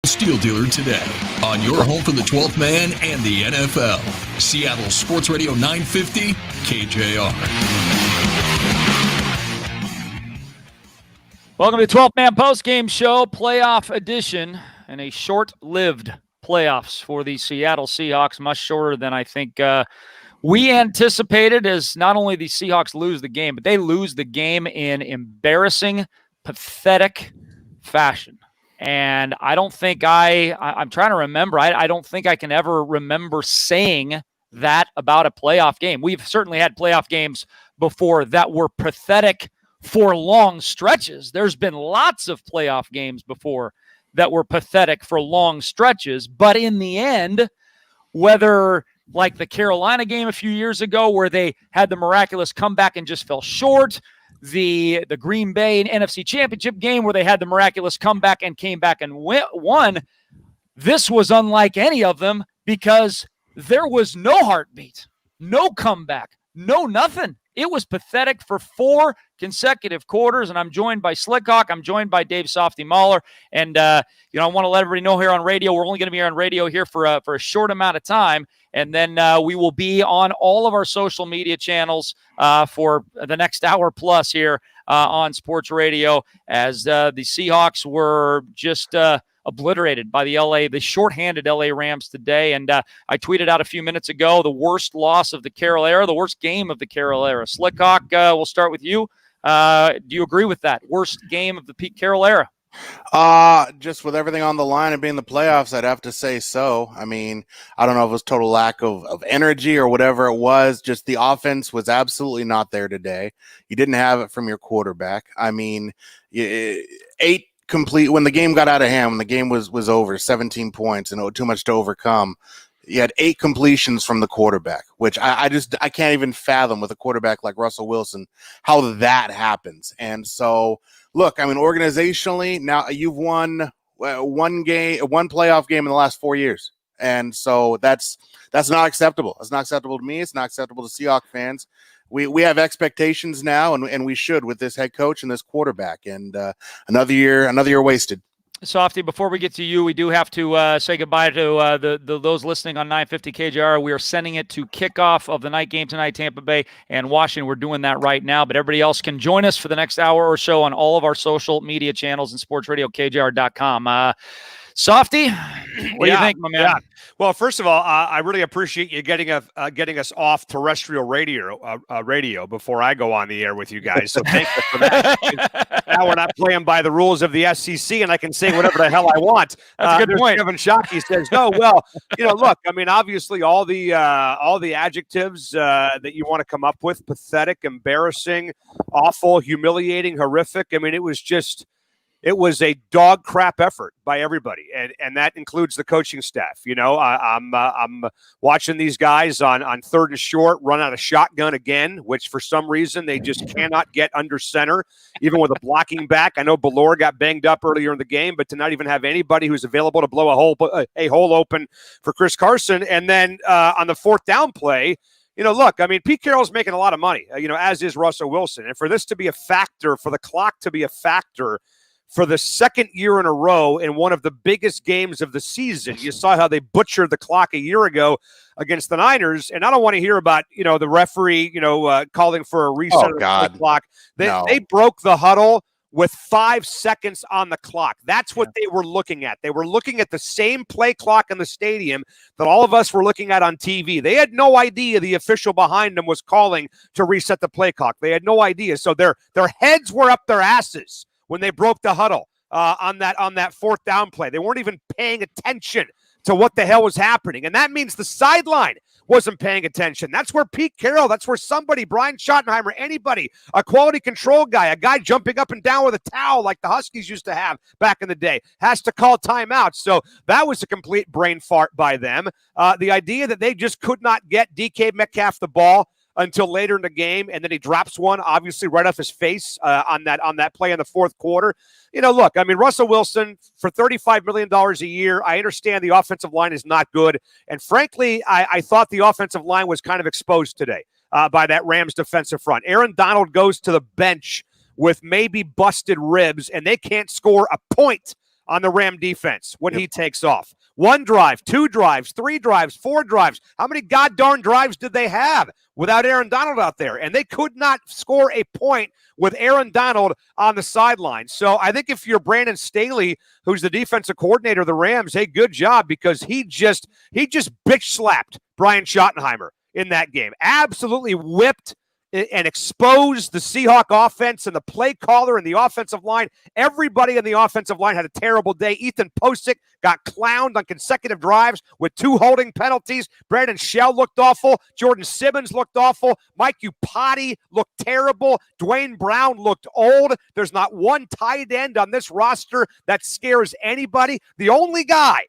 Steel Dealer today on your home for the 12th man and the NFL. Seattle Sports Radio 950 KJR. Welcome to the 12th Man Postgame Show, playoff edition, and a short-lived playoffs for the Seattle Seahawks, much shorter than I think we anticipated, as not only the Seahawks lose the game, but they lose the game in embarrassing, pathetic fashion. And I don't think I'm trying to remember. I don't think I can ever remember saying that about a playoff game. We've certainly had playoff games before that were pathetic for long stretches. There's been lots of playoff games before that were pathetic for long stretches. But in the end, whether like the Carolina game a few years ago where they had the miraculous comeback and just fell short, the Green Bay NFC Championship game where they had the miraculous comeback and came back and won, this was unlike any of them because there was no heartbeat, no comeback, no nothing. It was pathetic for 4 consecutive quarters, and I'm joined by Slickhawk. I'm joined by Dave Softy Mahler, and I want to let everybody know here on radio, we're only going to be on radio here for a short amount of time, and then we will be on all of our social media channels for the next hour plus here on Sports Radio, as the Seahawks were just obliterated by the shorthanded LA Rams today. And I tweeted out a few minutes ago, the worst loss of the Carroll era, the worst game of the Carroll era. Slickhawk, we'll start with you. Do you agree with that? Worst game of the Pete Carroll era? Just with everything on the line and being the playoffs, I'd have to say so. I mean, I don't know if it was total lack of energy or whatever it was. Just the offense was absolutely not there today. You didn't have it from your quarterback. I mean, 8 complete when the game got out of hand, when the game was over, 17 points and too much to overcome. You had 8 completions from the quarterback, which I can't even fathom with a quarterback like Russell Wilson how that happens. And so, look, I mean, organizationally, now you've won one playoff game in the last 4 years, and so that's not acceptable. It's not acceptable to me. It's not acceptable to Seahawks fans. We have expectations now, and we should with this head coach and this quarterback. And another year wasted. Softy, before we get to you, we do have to say goodbye to those listening on 950 KJR. We are sending it to kickoff of the night game tonight, Tampa Bay and Washington. We're doing that right now, but everybody else can join us for the next hour or so on all of our social media channels and sportsradiokjr.com. Softy, what do you think, my man? Yeah. Well, first of all, I really appreciate you getting us off terrestrial radio before I go on the air with you guys. So thank you for that. Now we're not playing by the rules of the SEC, and I can say whatever the hell I want. That's a good point. Kevin Shockey says, no, well, look, I mean, obviously all the adjectives that you want to come up with, pathetic, embarrassing, awful, humiliating, horrific. I mean, it was a dog crap effort by everybody, and that includes the coaching staff. I'm watching these guys on 3rd and short run out of shotgun again, which for some reason they just cannot get under center, even with a blocking back. I know Ballore got banged up earlier in the game, but to not even have anybody who's available to blow a hole open for Chris Carson, and then on the 4th down play. Look, I mean, Pete Carroll's making a lot of money, as is Russell Wilson, and for this to be a factor, for the clock to be a factor. For the second year in a row in one of the biggest games of the season. You saw how they butchered the clock a year ago against the Niners, and I don't want to hear about, the referee, calling for a reset of the clock. They broke the huddle with 5 seconds on the clock. That's what they were looking at. They were looking at the same play clock in the stadium that all of us were looking at on TV. They had no idea the official behind them was calling to reset the play clock. They had no idea. So their heads were up their asses when they broke the huddle on that 4th down play. They weren't even paying attention to what the hell was happening. And that means the sideline wasn't paying attention. That's where Pete Carroll, that's where somebody, Brian Schottenheimer, anybody, a quality control guy, a guy jumping up and down with a towel like the Huskies used to have back in the day, has to call timeout. So that was a complete brain fart by them. The idea that they just could not get DK Metcalf the ball until later in the game, and then he drops one, obviously, right off his face on that play in the 4th quarter. Look, I mean, Russell Wilson, for $35 million a year, I understand the offensive line is not good, and frankly, I thought the offensive line was kind of exposed today by that Rams defensive front. Aaron Donald goes to the bench with maybe busted ribs, and they can't score a point on the Ram defense when he takes off. 1 drive, 2 drives, 3 drives, 4 drives. How many goddamn drives did they have without Aaron Donald out there? And they could not score a point with Aaron Donald on the sideline. So I think if you're Brandon Staley, who's the defensive coordinator of the Rams, hey, good job, because he just bitch slapped Brian Schottenheimer in that game. Absolutely whipped and exposed the Seahawk offense and the play caller and the offensive line. Everybody in the offensive line had a terrible day. Ethan Posick got clowned on consecutive drives with 2 holding penalties. Brandon Shell looked awful. Jordan Simmons looked awful. Mike Iupati looked terrible. Dwayne Brown looked old. There's not one tight end on this roster that scares anybody. The only guy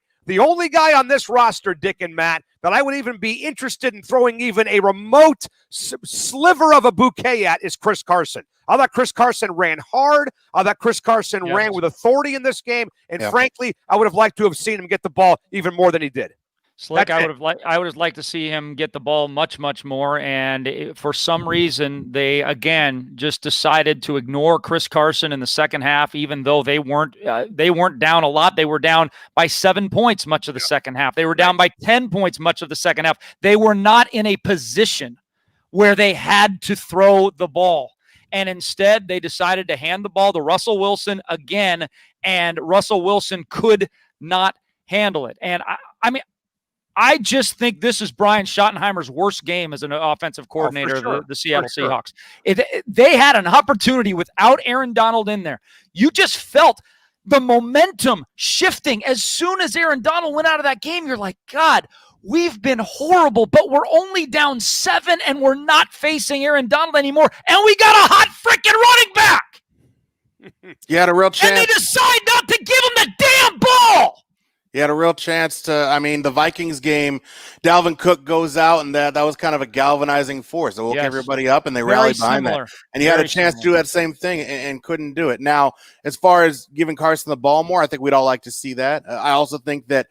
on this roster, Dick and Matt, that I would even be interested in throwing even a remote sliver of a bouquet at is Chris Carson. I thought Chris Carson ran hard. I thought Chris Carson ran with authority in this game. And frankly, I would have liked to have seen him get the ball even more than he did. Slick, I would have liked to see him get the ball much, much more. And for some reason, they again just decided to ignore Chris Carson in the second half, even though they weren't down a lot. They were down by 7 points much of the second half. They were down by 10 points much of the second half. They were not in a position where they had to throw the ball. And instead, they decided to hand the ball to Russell Wilson again, and Russell Wilson could not handle it. And I just think this is Brian Schottenheimer's worst game as an offensive coordinator of the Seattle Seahawks. They had an opportunity without Aaron Donald in there. You just felt the momentum shifting. As soon as Aaron Donald went out of that game, you're like, God, we've been horrible, but we're only down 7 and we're not facing Aaron Donald anymore. And we got a hot freaking running back. You had a real chance. And they decide not to give him the damn ball. He had a real chance to, the Vikings game, Dalvin Cook goes out, and that was kind of a galvanizing force. It woke everybody up, and they rallied behind that. And he had a chance to do that same thing and couldn't do it. Now, as far as giving Carson the ball more, I think we'd all like to see that. I also think that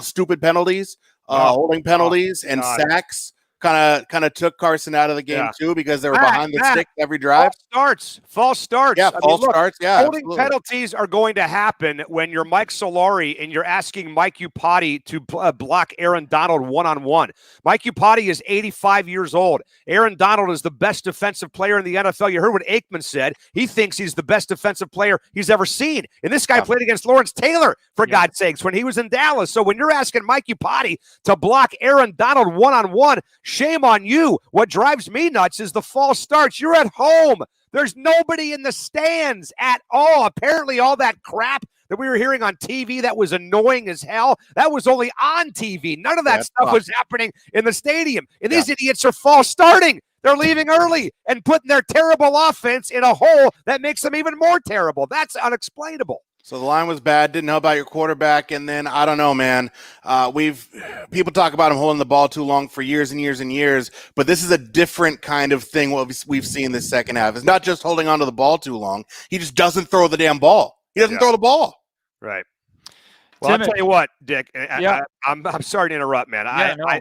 stupid penalties, holding penalties, and sacks kind of took Carson out of the game too, because they were behind the stick every drive. False starts. Yeah, false starts. Yeah, holding penalties are going to happen when you're Mike Solari and you're asking Mike Iupati to block Aaron Donald one-on-one. Mike Iupati is 85 years old. Aaron Donald is the best defensive player in the NFL. You heard what Aikman said. He thinks he's the best defensive player he's ever seen. And this guy played against Lawrence Taylor, for God's sakes, when he was in Dallas. So when you're asking Mike Iupati to block Aaron Donald one-on-one, shame on you. What drives me nuts is the false starts. You're at home. There's nobody in the stands at all. Apparently, all that crap that we were hearing on TV that was annoying as hell, that was only on TV. None of that stuff was happening in the stadium. And these idiots are false starting. They're leaving early and putting their terrible offense in a hole that makes them even more terrible. That's unexplainable. So the line was bad. Didn't know about your quarterback, and then I don't know, man. People talk about him holding the ball too long for years and years and years, but this is a different kind of thing. What we've seen this second half is not just holding onto the ball too long. He just doesn't throw the damn ball. He doesn't throw the ball. Right. Well, I'll tell you what, Dick. I'm sorry to interrupt, man.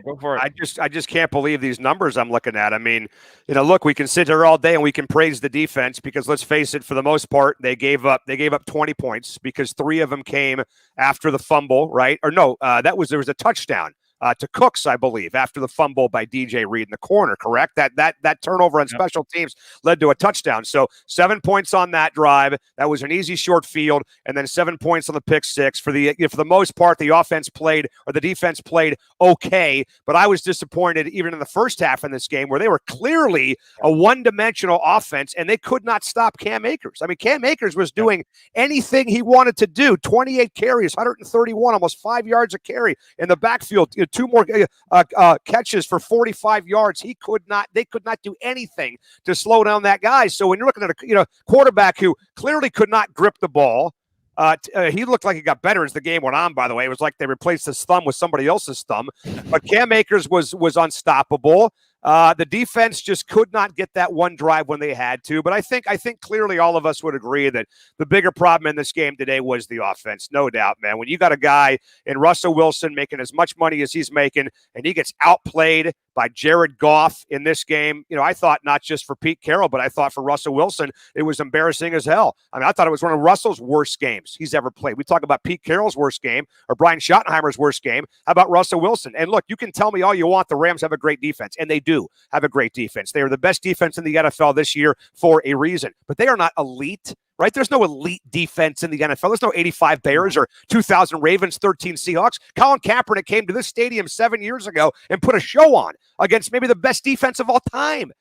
Go for it. I just can't believe these numbers I'm looking at. I mean, look, we can sit here all day and we can praise the defense because let's face it, for the most part, they gave up 20 points because 3 of them came after the fumble, right? Or no, there was a touchdown to Cooks, I believe, after the fumble by DJ Reed in the corner, correct? That turnover on special teams led to a touchdown. So 7 points on that drive. That was an easy short field, and then 7 points on the pick six. For the most part, the defense played okay, but I was disappointed even in the first half in this game where they were clearly a one-dimensional offense, and they could not stop Cam Akers. I mean, Cam Akers was doing anything he wanted to do. 28 carries, 131, almost 5 yards a carry in the backfield. 2 more catches for 45 yards. They could not do anything to slow down that guy. So when you're looking at a quarterback who clearly could not grip the ball, he looked like he got better as the game went on, by the way. It was like they replaced his thumb with somebody else's thumb. But Cam Akers was unstoppable. The defense just could not get that one drive when they had to. But I think clearly all of us would agree that the bigger problem in this game today was the offense. No doubt, man. When you got a guy in Russell Wilson making as much money as he's making and he gets outplayed by Jared Goff in this game. I thought not just for Pete Carroll, but I thought for Russell Wilson, it was embarrassing as hell. I mean, I thought it was one of Russell's worst games he's ever played. We talk about Pete Carroll's worst game or Brian Schottenheimer's worst game. How about Russell Wilson? And look, you can tell me all you want. The Rams have a great defense, and they do have a great defense. They are the best defense in the NFL this year for a reason, but they are not elite. Right? There's no elite defense in the NFL. There's no 85 Bears or 2,000 Ravens, 13 Seahawks. Colin Kaepernick came to this stadium 7 years ago and put a show on against maybe the best defense of all time.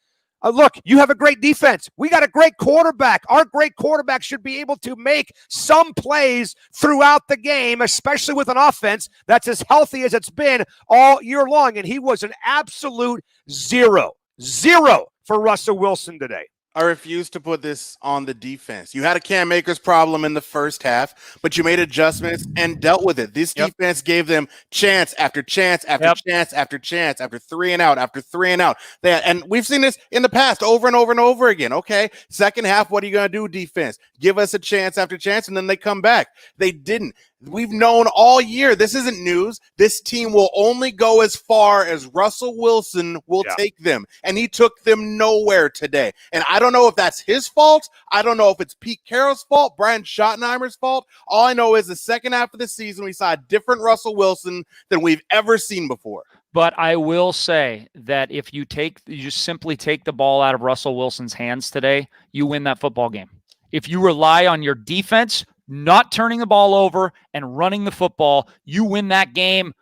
Look, you have a great defense. We got a great quarterback. Our great quarterback should be able to make some plays throughout the game, especially with an offense that's as healthy as it's been all year long. And he was an absolute zero for Russell Wilson today. I refuse to put this on the defense. You had a Cam Akers problem in the first half, but you made adjustments and dealt with it. This defense gave them chance after chance after chance after chance after 3 and out after 3 and out. And we've seen this in the past over and over and over again. Okay, second half, what are you going to do, defense? Give us a chance after chance, and then they come back. They didn't. We've known all year. This isn't news. This team will only go as far as Russell Wilson will take them. And he took them nowhere today. And I don't know if that's his fault. I don't know if it's Pete Carroll's fault, Brian Schottenheimer's fault. All I know is the second half of the season, we saw a different Russell Wilson than we've ever seen before. But I will say that if you just simply take the ball out of Russell Wilson's hands today, you win that football game. If you rely on your defense not turning the ball over and running the football, you win that game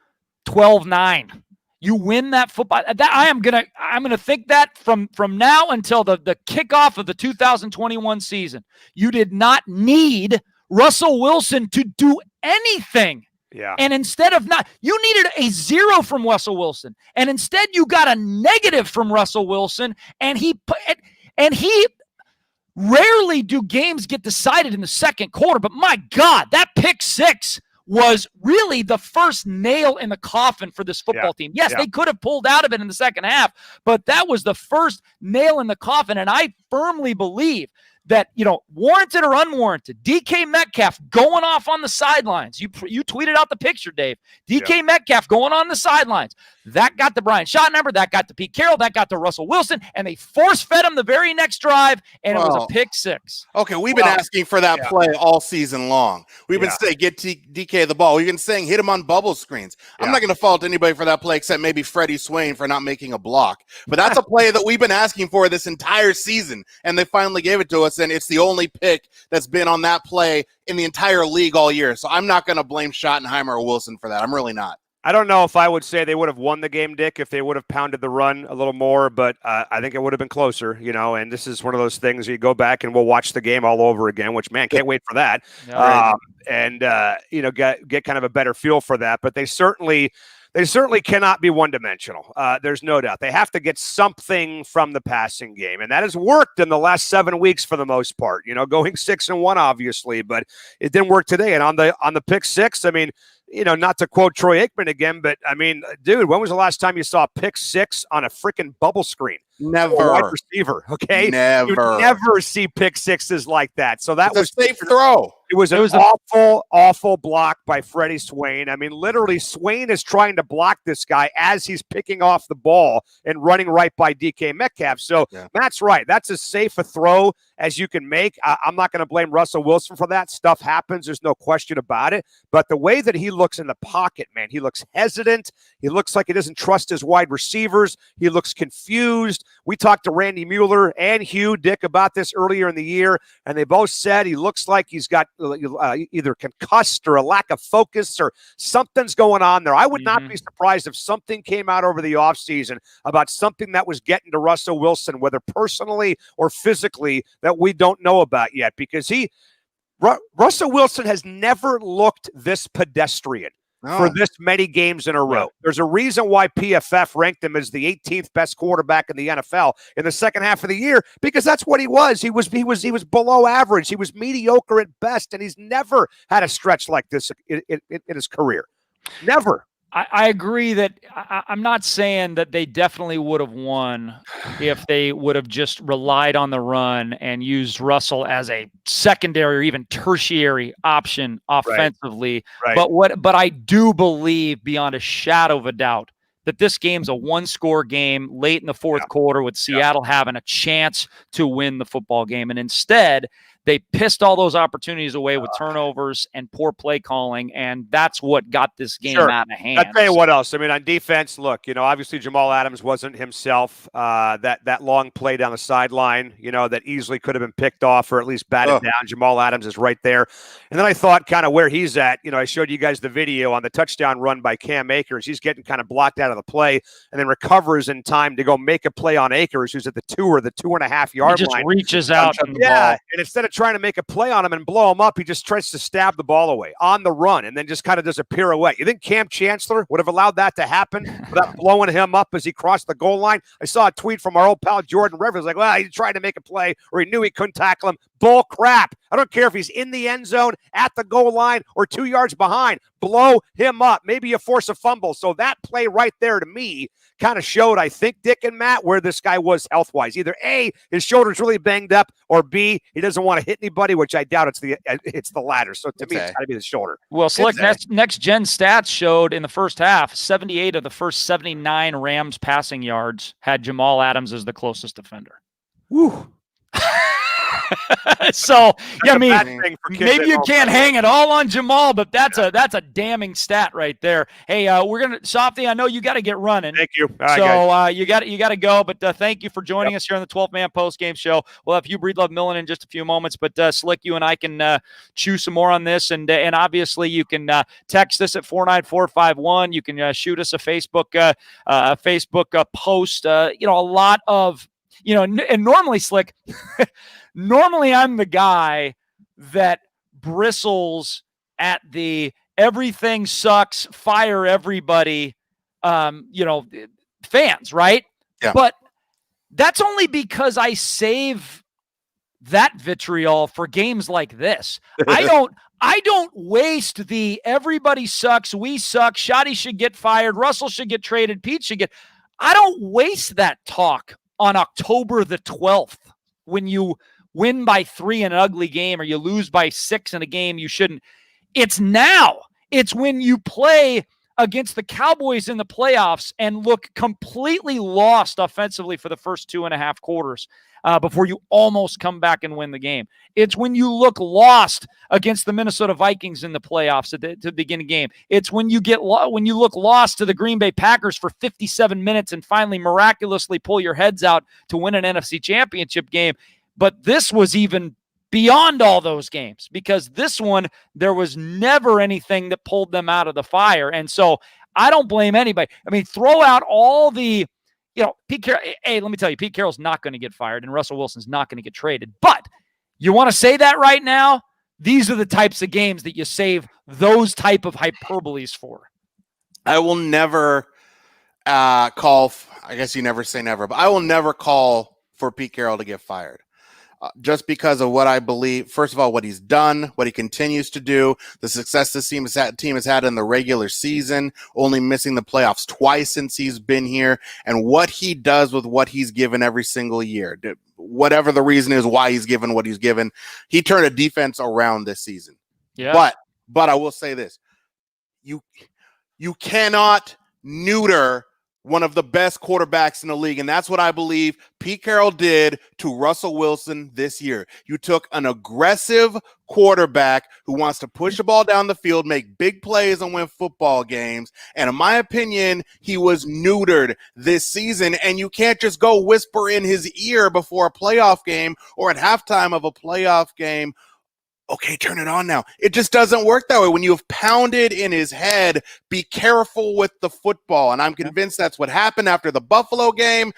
12-9. You win that football. I'm gonna think that from now until the kickoff of the 2021 season. You did not need Russell Wilson to do anything. Yeah. And instead of you needed a 0 from Russell Wilson. And instead you got a negative from Russell Wilson. And he rarely do games get decided in the second quarter, but my God, that pick 6 was really the first nail in the coffin for this football team. Yes, they could have pulled out of it in the second half, but that was the first nail in the coffin, and I firmly believe that, warranted or unwarranted, DK Metcalf going off on the sidelines. You tweeted out the picture, Dave. DK Metcalf going on the sidelines. That got to Brian Schottenheimer. That got to Pete Carroll. That got to Russell Wilson. And they force-fed him the very next drive, and it was a pick 6. Okay, we've been asking for that play all season long. We've been saying, get DK the ball. We've been saying, hit him on bubble screens. I'm not going to fault anybody for that play except maybe Freddie Swain for not making a block. But that's a play that we've been asking for this entire season, and they finally gave it to us, and it's the only pick that's been on that play in the entire league all year. So I'm not going to blame Schottenheimer or Wilson for that. I'm really not. I don't know if I would say they would have won the game, Dick, if they would have pounded the run a little more, but I think it would have been closer, and this is one of those things where you go back and we'll watch the game all over again, which, man, can't wait for that. And get kind of a better feel for that. But they certainly cannot be one-dimensional. There's no doubt. They have to get something from the passing game, and that has worked in the last 7 weeks for the most part. Going 6-1, obviously, but it didn't work today. And on the pick 6, I mean, not to quote Troy Aikman again, but I mean, dude, when was the last time you saw a pick 6 on a freaking bubble screen? Never. Wide receiver, okay? Never. You never see pick 6s like that. So that was a safe throw. It was an awful block by Freddie Swain. I mean, literally, Swain is trying to block this guy as he's picking off the ball and running right by DK Metcalf. So Matt's right. That's as safe a throw as you can make. I'm not going to blame Russell Wilson for that. Stuff happens. There's no question about it. But the way that he looks in the pocket, man, he looks hesitant. He looks like he doesn't trust his wide receivers. He looks confused. We talked to Randy Mueller and Hugh Dick about this earlier in the year, and they both said he looks like he's got either concussed or a lack of focus or something's going on there. I would not be surprised if something came out over the offseason about something that was getting to Russell Wilson, whether personally or physically, that we don't know about yet, because Russell Wilson has never looked this pedestrian. For this many games in a row. There's a reason why PFF ranked him as the 18th best quarterback in the NFL in the second half of the year, because that's what he was. He was below average. He was mediocre at best, and he's never had a stretch like this in his career. Never. I agree that I'm not saying that they definitely would have won if they would have just relied on the run and used Russell as a secondary or even tertiary option offensively. Right. But I do believe beyond a shadow of a doubt that this game's a one-score game late in the fourth quarter with Seattle having a chance to win the football game. And instead, they pissed all those opportunities away with turnovers and poor play calling, and that's what got this game out of hand. I'll tell you what else. I mean, on defense, look, obviously Jamal Adams wasn't himself. That long play down the sideline, that easily could have been picked off or at least batted down. Jamal Adams is right there. And then I thought kind of where he's at. I showed you guys the video on the touchdown run by Cam Akers. He's getting kind of blocked out of the play and then recovers in time to go make a play on Akers, who's at the 2 or the 2.5 yard he just line. Reaches out. And instead of trying to make a play on him and blow him up, he just tries to stab the ball away on the run and then just kind of does a pirouette. You think Cam Chancellor would have allowed that to happen without blowing him up as he crossed the goal line? I saw a tweet from our old pal Jordan Rivers like, well, he tried to make a play or he knew he couldn't tackle him. Bull crap. I don't care if he's in the end zone, at the goal line, or 2 yards behind. Blow him up. Maybe you force a fumble. So that play right there to me kind of showed, I think, Dick and Matt, where this guy was health-wise. Either A, his shoulder's really banged up, or B, he doesn't want to hit anybody, which I doubt it's the latter. So to me, it's got to be the shoulder. Well, Slick, next-gen stats showed in the first half, 78 of the first 79 Rams passing yards had Jamal Adams as the closest defender. Woo. So, yeah, I mean, maybe you can't hang it all on Jamal, but that's a damning stat right there. Hey, we're gonna Softy. I know you got to get running. Thank you. You got to go. But thank you for joining us here on the 12th Man Post Game Show. We'll have Hugh Breedlove Millen in just a few moments. But Slick, you and I can chew some more on this, and obviously you can text us at 49451. You can shoot us a Facebook post. A lot of and normally, Slick. Normally, I'm the guy that bristles at the everything sucks, fire everybody, fans, right? Yeah. But that's only because I save that vitriol for games like this. I don't waste the everybody sucks, we suck, Shoddy should get fired, Russell should get traded, Pete should get. I don't waste that talk on October the 12th when you win by 3 in an ugly game or you lose by 6 in a game you shouldn't. It's now. It's when you play against the Cowboys in the playoffs and look completely lost offensively for the first 2.5 quarters before you almost come back and win the game. It's when you look lost against the Minnesota Vikings in the playoffs at the beginning of the game. It's when you when you look lost to the Green Bay Packers for 57 minutes and finally miraculously pull your heads out to win an NFC Championship game. But this was even beyond all those games because this one, there was never anything that pulled them out of the fire. And so I don't blame anybody. I mean, throw out all the, Pete Carroll. Hey, let me tell you, Pete Carroll's not going to get fired and Russell Wilson's not going to get traded. But you want to say that right now? These are the types of games that you save those type of hyperboles for. I will never call, I guess you never say never, but I will never call for Pete Carroll to get fired. Just because of what I believe, first of all, what he's done, what he continues to do, the success this team has had in the regular season, only missing the playoffs twice since he's been here, and what he does with what he's given every single year. Whatever the reason is why he's given what he's given, he turned a defense around this season. Yeah. But I will say this. You cannot neuter one of the best quarterbacks in the league. And that's what I believe Pete Carroll did to Russell Wilson this year. You took an aggressive quarterback who wants to push the ball down the field, make big plays, and win football games. And in my opinion, he was neutered this season. And you can't just go whisper in his ear before a playoff game or at halftime of a playoff game, okay, turn it on now. It just doesn't work that way. When you have pounded in his head, be careful with the football. And I'm convinced that's what happened after the Buffalo game.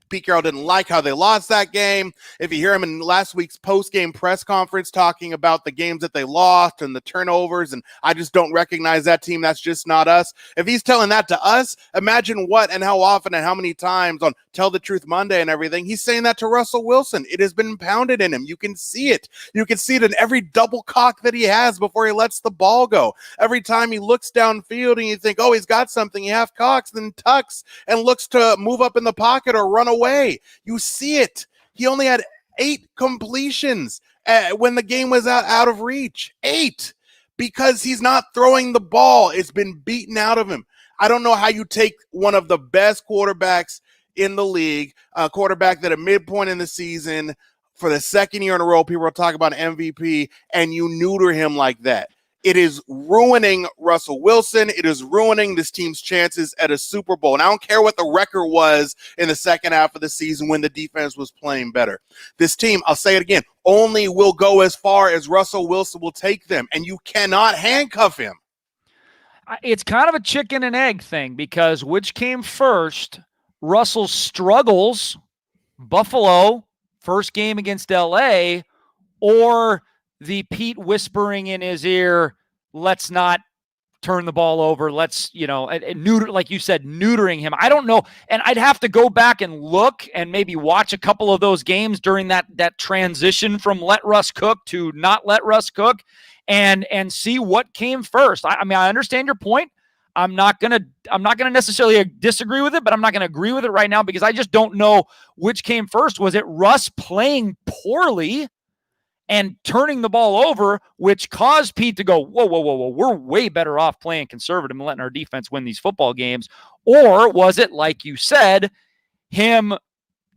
Pete Carroll didn't like how they lost that game. If you hear him in last week's post-game press conference talking about the games that they lost and the turnovers, and I just don't recognize that team. That's just not us. If he's telling that to us, imagine what and how often and how many times on Tell the Truth Monday and everything, he's saying that to Russell Wilson. It has been pounded in him. You can see it. You can see it in every double cock that he has before he lets the ball go. Every time he looks downfield and you think, oh, he's got something, he half cocks, then tucks and looks to move up in the pocket or run away. You see it. He only had 8 completions when the game was out of reach. 8. Because he's not throwing the ball. It's been beaten out of him. I don't know how you take one of the best quarterbacks in the league, a quarterback that at midpoint in the season, for the second year in a row, people are talking about MVP, and you neuter him like that. It is ruining Russell Wilson. It is ruining this team's chances at a Super Bowl. And I don't care what the record was in the second half of the season when the defense was playing better. This team, I'll say it again, only will go as far as Russell Wilson will take them, and you cannot handcuff him. It's kind of a chicken and egg thing, because which came first? Russell's struggles, Buffalo, first game against LA, or the Pete whispering in his ear, let's not turn the ball over. Let's, neuter, like you said, neutering him. I don't know. And I'd have to go back and look and maybe watch a couple of those games during that transition from let Russ cook to not let Russ cook and see what came first. I mean, I understand your point. I'm not gonna necessarily disagree with it, but I'm not gonna agree with it right now, because I just don't know which came first. Was it Russ playing poorly and turning the ball over, which caused Pete to go, whoa, we're way better off playing conservative and letting our defense win these football games? Or was it, like you said, him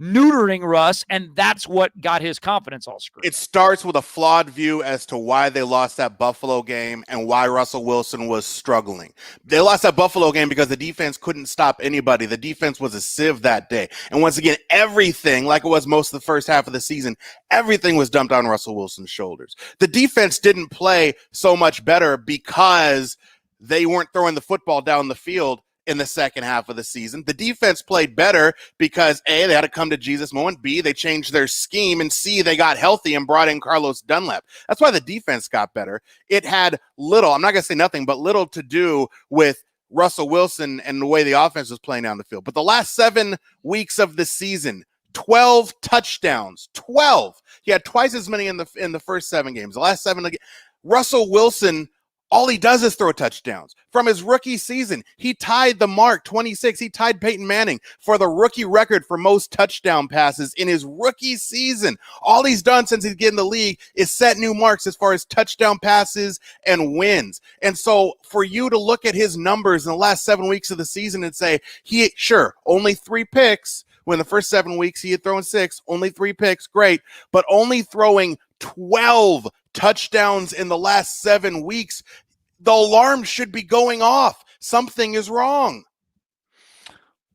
neutering Russ, and that's what got his confidence all screwed? It starts with a flawed view as to why they lost that Buffalo game and why Russell Wilson was struggling. They lost that Buffalo game because the defense couldn't stop anybody. The defense was a sieve that day. And once again, everything, like it was most of the first half of the season, everything was dumped on Russell Wilson's shoulders. The defense didn't play so much better because they weren't throwing the football down the field in the second half of the season. The defense played better because A, they had a come to Jesus moment, B, they changed their scheme, and C, they got healthy and brought in Carlos Dunlap. That's why the defense got better. It had little, I'm not going to say nothing, but little to do with Russell Wilson and the way the offense was playing down the field. But the last 7 weeks of the season, 12 touchdowns, 12. He had twice as many in the first 7 games. The last 7, Russell Wilson, all he does is throw touchdowns. From his rookie season, he tied the mark, 26. He tied Peyton Manning for the rookie record for most touchdown passes in his rookie season. All he's done since he's getting in the league is set new marks as far as touchdown passes and wins. And so for you to look at his numbers in the last 7 weeks of the season and say, only 3 picks. When the first 7 weeks he had thrown 6, only 3 picks, great. But only throwing 12 touchdowns in the last 7 weeks, the alarm should be going off. Something is wrong.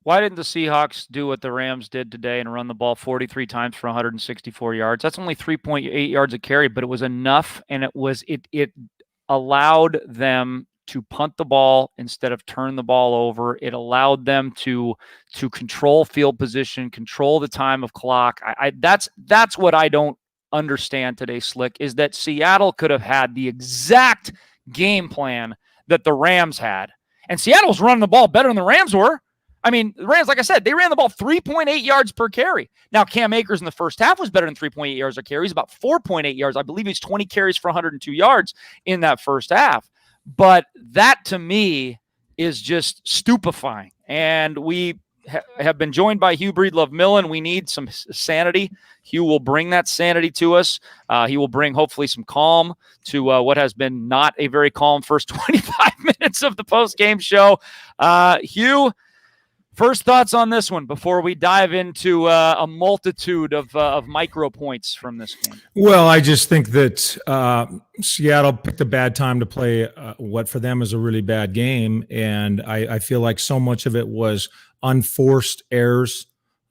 Why didn't the Seahawks do what the Rams did today and run the ball 43 times for 164 yards? That's only 3.8 yards a carry, but it was enough, and it allowed them to punt the ball instead of turn the ball over. It allowed them to control field position, control the time of clock. That's what I don't understand today, Slick, is that Seattle could have had the exact game plan that the Rams had. And Seattle's running the ball better than the Rams were. I mean, the Rams, like I said, they ran the ball 3.8 yards per carry. Now, Cam Akers in the first half was better than 3.8 yards a carry. He's about 4.8 yards. I believe he's 20 carries for 102 yards in that first half. But that, to me, is just stupefying. And we have been joined by Hugh Breedlove Millen. We need some sanity. Hugh will bring that sanity to us. He will bring, hopefully, some calm to what has been not a very calm first 25 minutes of the post-game show. Hugh, first thoughts on this one before we dive into a multitude of micro points from this game? Well, I just think that Seattle picked a bad time to play what for them is a really bad game, and I feel like so much of it was unforced errors.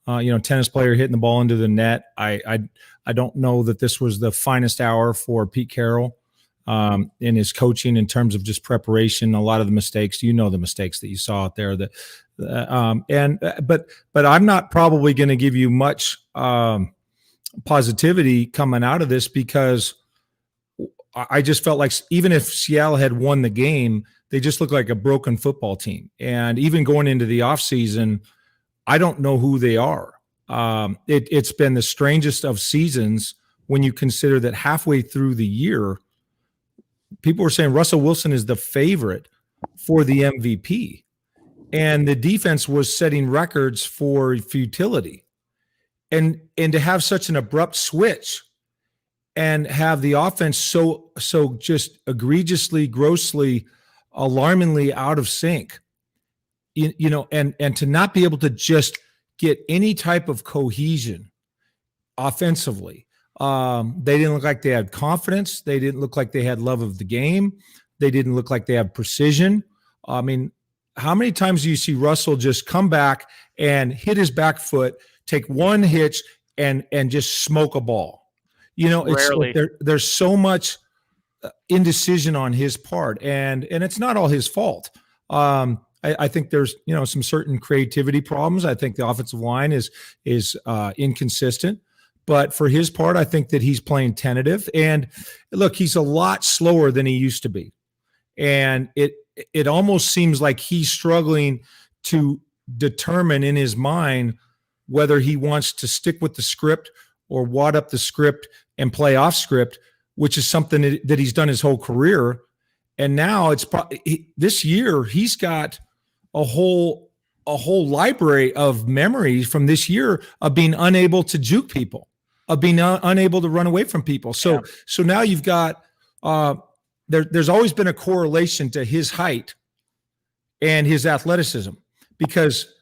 Tennis player hitting the ball into the net. I don't know that this was the finest hour for Pete Carroll in his coaching in terms of just preparation. A lot of the mistakes, the mistakes that you saw out there. But I'm not probably going to give you much positivity coming out of this, because I just felt like even if Seattle had won the game, they just looked like a broken football team. And even going into the offseason, I don't know who they are. It's been the strangest of seasons when you consider that halfway through the year, people were saying Russell Wilson is the favorite for the MVP. And the defense was setting records for futility. And to have such an abrupt switch and have the offense so just egregiously, grossly, alarmingly out of sync, and to not be able to just get any type of cohesion offensively. They didn't look like they had confidence. They didn't look like they had love of the game. They didn't look like they had precision. I mean, how many times do you see Russell just come back and hit his back foot, take one hitch, and just smoke a ball? It's like there's so much indecision on his part, and it's not all his fault. I think there's some certain creativity problems. I think the offensive line is inconsistent, but for his part, I think that he's playing tentative. And look, he's a lot slower than he used to be, and it almost seems like he's struggling to determine in his mind whether he wants to stick with the script or wad up the script and play off script, which is something that he's done his whole career. And now it's this year he's got a whole library of memories from this year of being unable to juke people, of being unable to run away from people. So now you've got there's always been a correlation to his height and his athleticism, because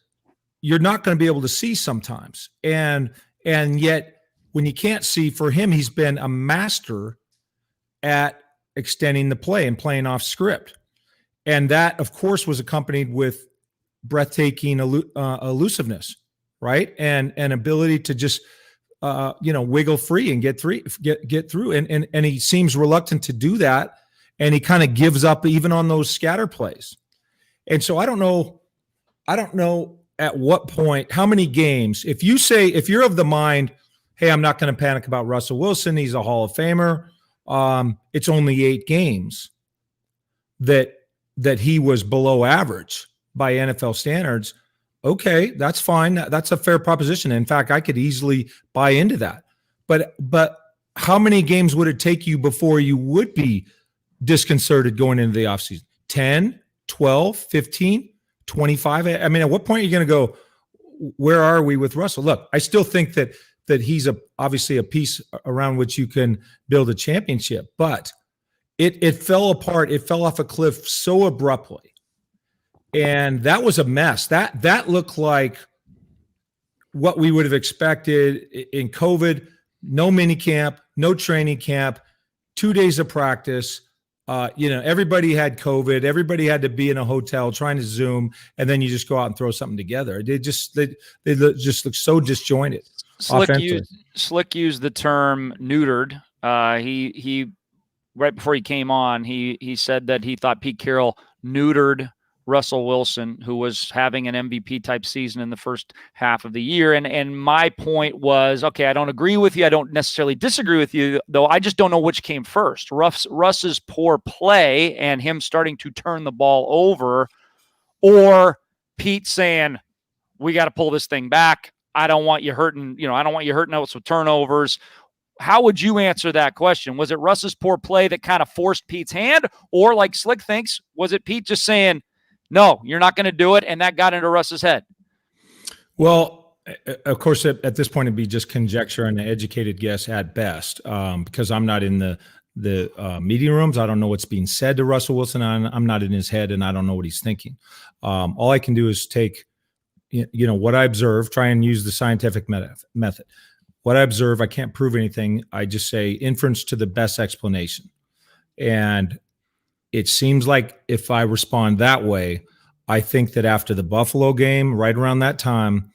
you're not going to be able to see sometimes. And yet when you can't see, for him, he's been a master at extending the play and playing off script. And that, of course, was accompanied with breathtaking elusiveness, right? And ability to just, wiggle free and get through. And he seems reluctant to do that. And he kind of gives up even on those scatter plays. And so I don't know at what point, how many games, if you're of the mind, hey, I'm not going to panic about Russell Wilson, he's a Hall of Famer. It's only 8 games that he was below average by NFL standards. Okay, that's fine. That's a fair proposition. In fact, I could easily buy into that. But how many games would it take you before you would be disconcerted going into the offseason? 10, 12, 15, 25? I mean, at what point are you going to go, where are we with Russell? Look, I still think that he's obviously a piece around which you can build a championship, but it fell apart. It fell off a cliff so abruptly. And that was a mess. That looked like what we would have expected in COVID. No mini camp, no training camp, 2 days of practice. Everybody had COVID. Everybody had to be in a hotel trying to Zoom, and then you just go out and throw something together. They just look so disjointed. Slick used the term neutered. He right before he came on, he said that he thought Pete Carroll neutered Russell Wilson, who was having an MVP type season in the first half of the year. And my point was, okay, I don't agree with you. I don't necessarily disagree with you, though. I just don't know which came first, Russ's poor play and him starting to turn the ball over, or Pete saying, we got to pull this thing back. I don't want you hurting, I don't want you hurting us with turnovers. How would you answer that question? Was it Russ's poor play that kind of forced Pete's hand? Or like Slick thinks, was it Pete just saying, no, you're not going to do it, and that got into Russ's head? Well, of course, at this point, it'd be just conjecture and an educated guess at best, because I'm not in the meeting rooms. I don't know what's being said to Russell Wilson. I'm not in his head, and I don't know what he's thinking. All I can do is take what I observe, try and use the scientific method. What I observe, I can't prove anything. I just say inference to the best explanation. And it seems like if I respond that way, I think that after the Buffalo game, right around that time,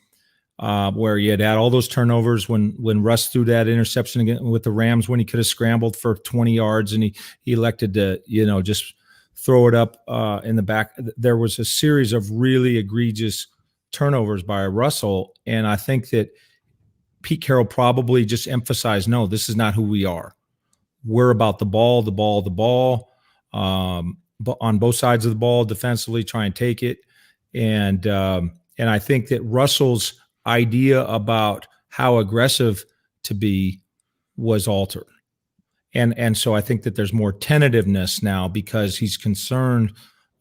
where he had all those turnovers, when Russ threw that interception again with the Rams, when he could have scrambled for 20 yards and he elected to, just throw it up in the back. There was a series of really egregious turnovers by Russell. And I think that Pete Carroll probably just emphasized, no, this is not who we are. We're about the ball, but on both sides of the ball, defensively, try and take it. And I think that Russell's idea about how aggressive to be was altered. And so I think that there's more tentativeness now because he's concerned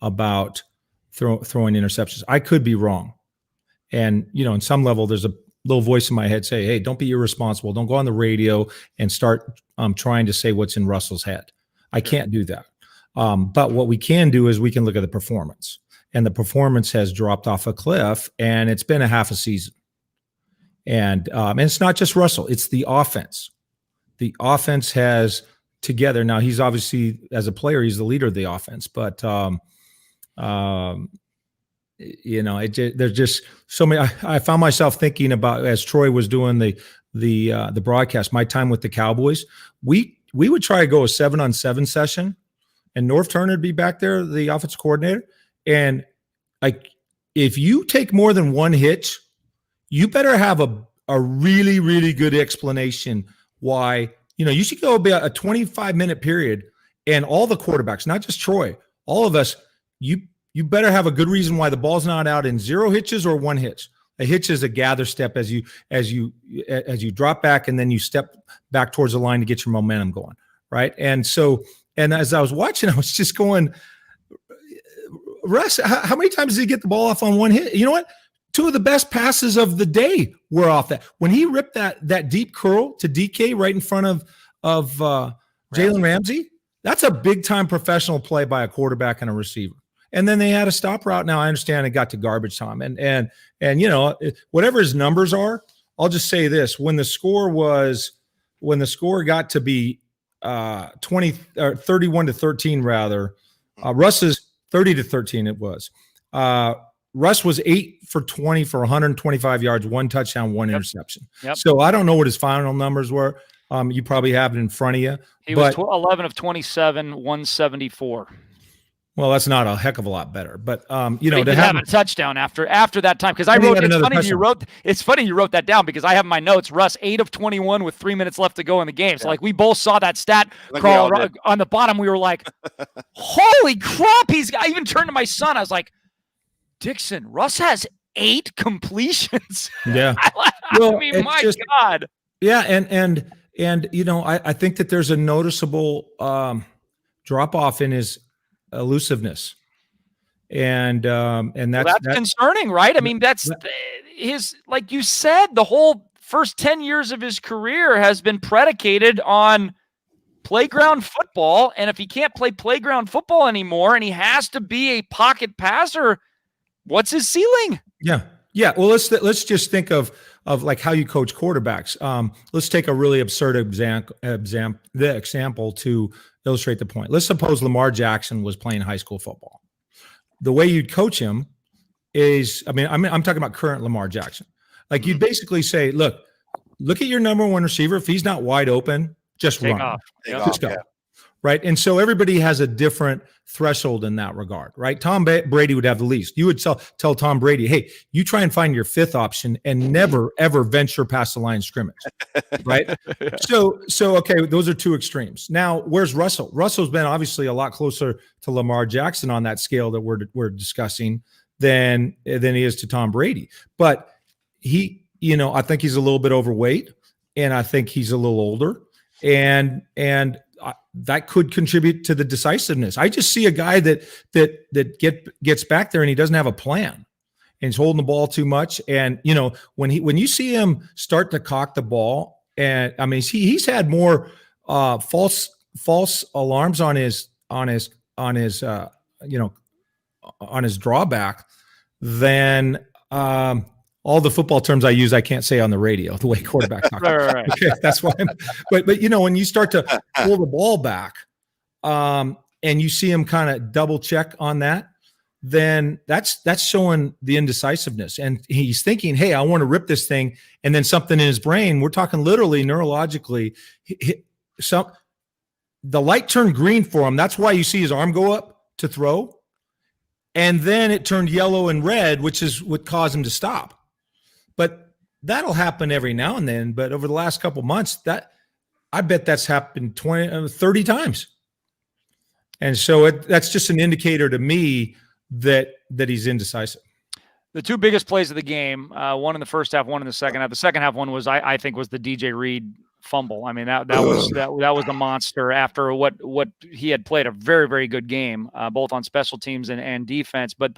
about throwing interceptions. I could be wrong. And, in some level, there's a little voice in my head say, hey, don't be irresponsible. Don't go on the radio and start trying to say what's in Russell's head. I can't do that. But what we can do is we can look at the performance. and the performance has dropped off a cliff, and it's been a half a season. And it's not just Russell, it's the offense. The offense has together. Now he's obviously, as a player, he's the leader of the offense, but there's just so many. I found myself thinking about, as Troy was doing the broadcast, my time with the Cowboys, we would try to go a 7-on-7 session, and Norv Turner would be back there, the offensive coordinator. And like, if you take more than one hitch, you better have a really, really good explanation why. You should go about a 25-minute period, and all the quarterbacks, not just Troy, all of us, you better have a good reason why the ball's not out in 0 hitches or 1 hitch. A hitch is a gather step as you drop back, and then you step back towards the line to get your momentum going, right? And as I was watching, I was just going, Russ, how many times did he get the ball off on 1 hit? You know what? 2 of the best passes of the day were off that. When he ripped that deep curl to DK right in front of Jalen Ramsey, that's a big-time professional play by a quarterback and a receiver. And then they had a stop route. Now I understand it got to garbage time, and whatever his numbers are, I'll just say this: when the score got to be 20 or 31-13, rather, Russ's 30-13. It was. Russ was 8 for 20 for 125 yards, 1 touchdown, 1 interception. Yep. So I don't know what his final numbers were. You probably have it in front of you. He was 11 of 27, 174. Well, that's not a heck of a lot better, but he did have a touchdown after that time, because I wrote. It's funny you wrote that down, because I have in my notes Russ 8 of 21 with 3 minutes left to go in the game. So like we both saw that stat crawl on the bottom. We were like, "Holy crap!" I even turned to my son. I was like, "Dixon, Russ has 8 completions." Yeah. I mean, my God. Yeah, and I think that there's a noticeable drop off in his elusiveness, and that's concerning, right? I mean, that's his, like you said, the whole first 10 years of his career has been predicated on playground football, and if he can't play playground football anymore, and he has to be a pocket passer, what's his ceiling? Yeah. Well, let's just think of like how you coach quarterbacks. Let's take a really absurd example to illustrate the point. Let's suppose Lamar Jackson was playing high school football. The way you'd coach him is, I'm talking about current Lamar Jackson. Like, you'd basically say, look at your number one receiver. If he's not wide open, just run. Just go. Right. And so everybody has a different threshold in that regard, right? Tom Brady would have the least. You would tell Tom Brady, hey, you try and find your 5th option and never, ever venture past the line of scrimmage, right? So okay, those are 2 extremes. Now, where's Russell? Russell's been obviously a lot closer to Lamar Jackson on that scale that we're discussing than he is to Tom Brady. But he, I think he's a little bit overweight, and I think he's a little older, and that could contribute to the decisiveness. I just see a guy that gets back there and he doesn't have a plan, and he's holding the ball too much. And when you see him start to cock the ball, and he's had more false alarms on his drawback than all the football terms I use, I can't say on the radio the way quarterback talk. Right. Okay, that's why. But when you start to pull the ball back, and you see him kind of double check on that, then that's showing the indecisiveness. And he's thinking, hey, I want to rip this thing, and then something in his brain, we're talking literally neurologically, the light turned green for him. That's why you see his arm go up to throw, and then it turned yellow and red, which is what caused him to stop. But that'll happen every now and then. But over the last couple of months, I bet that's happened 30 times. And so that's just an indicator to me that he's indecisive. The 2 biggest plays of the game, one in the first half, one in the second half. The second half one was, I think, was the DJ Reed fumble. I mean, that was a monster after what he had played a very, very good game, both on special teams and defense. But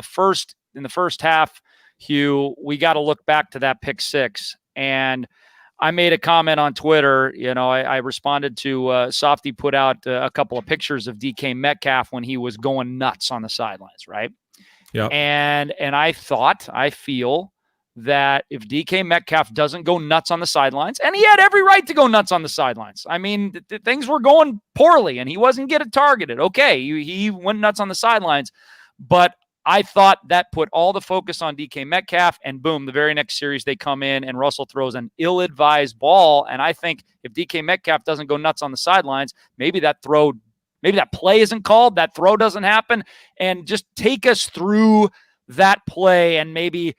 in the first half, Hugh, we got to look back to that pick 6. And I made a comment on Twitter. I responded to Softy put out a couple of pictures of DK Metcalf when he was going nuts on the sidelines, right? Yeah. And I feel that if DK Metcalf doesn't go nuts on the sidelines, and he had every right to go nuts on the sidelines. I mean, things were going poorly and he wasn't getting targeted. Okay, he went nuts on the sidelines, but I thought that put all the focus on DK Metcalf, and boom, the very next series they come in and Russell throws an ill-advised ball. And I think if DK Metcalf doesn't go nuts on the sidelines, maybe that play isn't called, that throw doesn't happen, and just take us through that play and maybe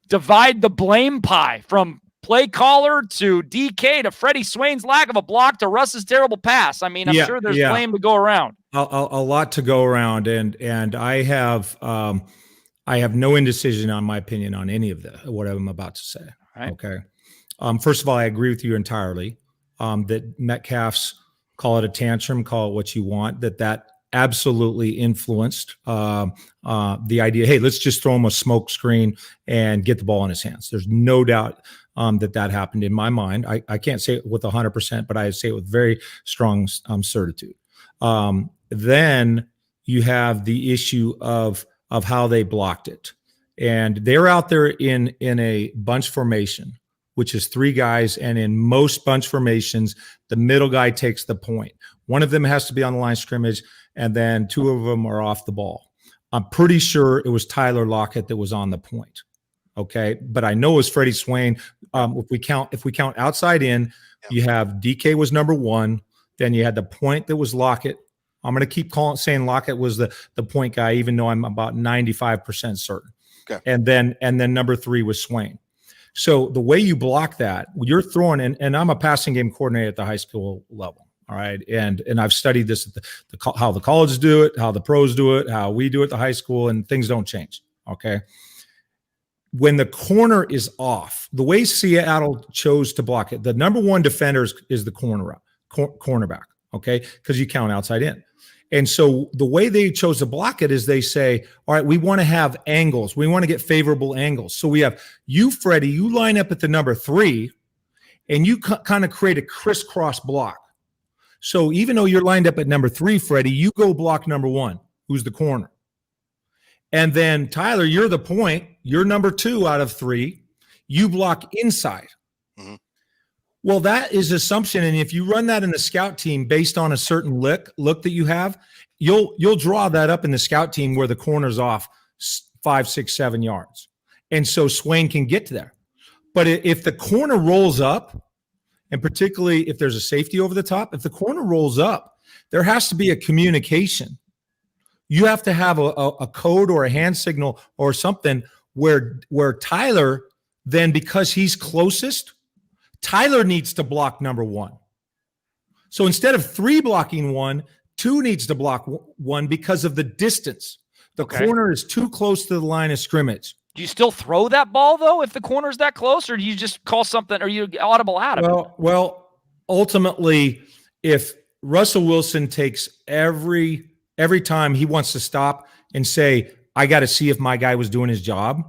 divide the blame pie from play caller to DK to Freddie Swain's lack of a block to Russ's terrible pass. I mean, I'm sure there's blame to go around. A lot to go around, and I have no indecision on my opinion on any of what I'm about to say. Right. Okay. First of all, I agree with you entirely that Metcalf's, call it a tantrum, call it what you want, that absolutely influenced the idea, hey, let's just throw him a smoke screen and get the ball in his hands. There's no doubt that happened in my mind. I can't say it with 100%, but I say it with very strong certitude. Then you have the issue of how they blocked it. And they're out there in a bunch formation, which is 3 guys. And in most bunch formations, the middle guy takes the point. One of them has to be on the line of scrimmage, and then 2 of them are off the ball. I'm pretty sure it was Tyler Lockett that was on the point. Okay. But I know it was Freddie Swain. If we count outside in, you have DK was number 1. Then you had the point that was Lockett. I'm going to keep saying Lockett was the point guy, even though I'm about 95% certain. Okay. And then number 3 was Swain. So the way you block that, you're throwing in, and I'm a passing game coordinator at the high school level. All right. And I've studied this at how the colleges do it, how the pros do it, how we do it at the high school, and things don't change. Okay. When the corner is off, the way Seattle chose to block it, the number 1 defender is the cornerback. Okay. Because you count outside in. And so the way they chose to block it is they say, all right, we want to have angles. We want to get favorable angles. So we have you, Freddie, you line up at the number 3 and you kind of create a crisscross block. So even though you're lined up at number 3, Freddie, you go block number 1, who's the corner. And then Tyler, you're the point. You're number 2 out of 3. You block inside. Mm-hmm. Well, that is assumption. And if you run that in the scout team based on a certain look that you have, you'll draw that up in the scout team where the corner's off 5, 6, 7 yards. And so Swain can get to there. But if the corner rolls up, and particularly if there's a safety over the top, if the corner rolls up, there has to be a communication. You have to have a code or a hand signal or something where Tyler, then because he's closest, Tyler needs to block number 1. So instead of 3 blocking 1, 2 needs to block 1 because of the distance. The corner is too close to the line of scrimmage. Do you still throw that ball, though, if the corner's that close, or do you just call something, or you audible out of it? Well, ultimately, if Russell Wilson takes every time he wants to stop and say, I got to see if my guy was doing his job,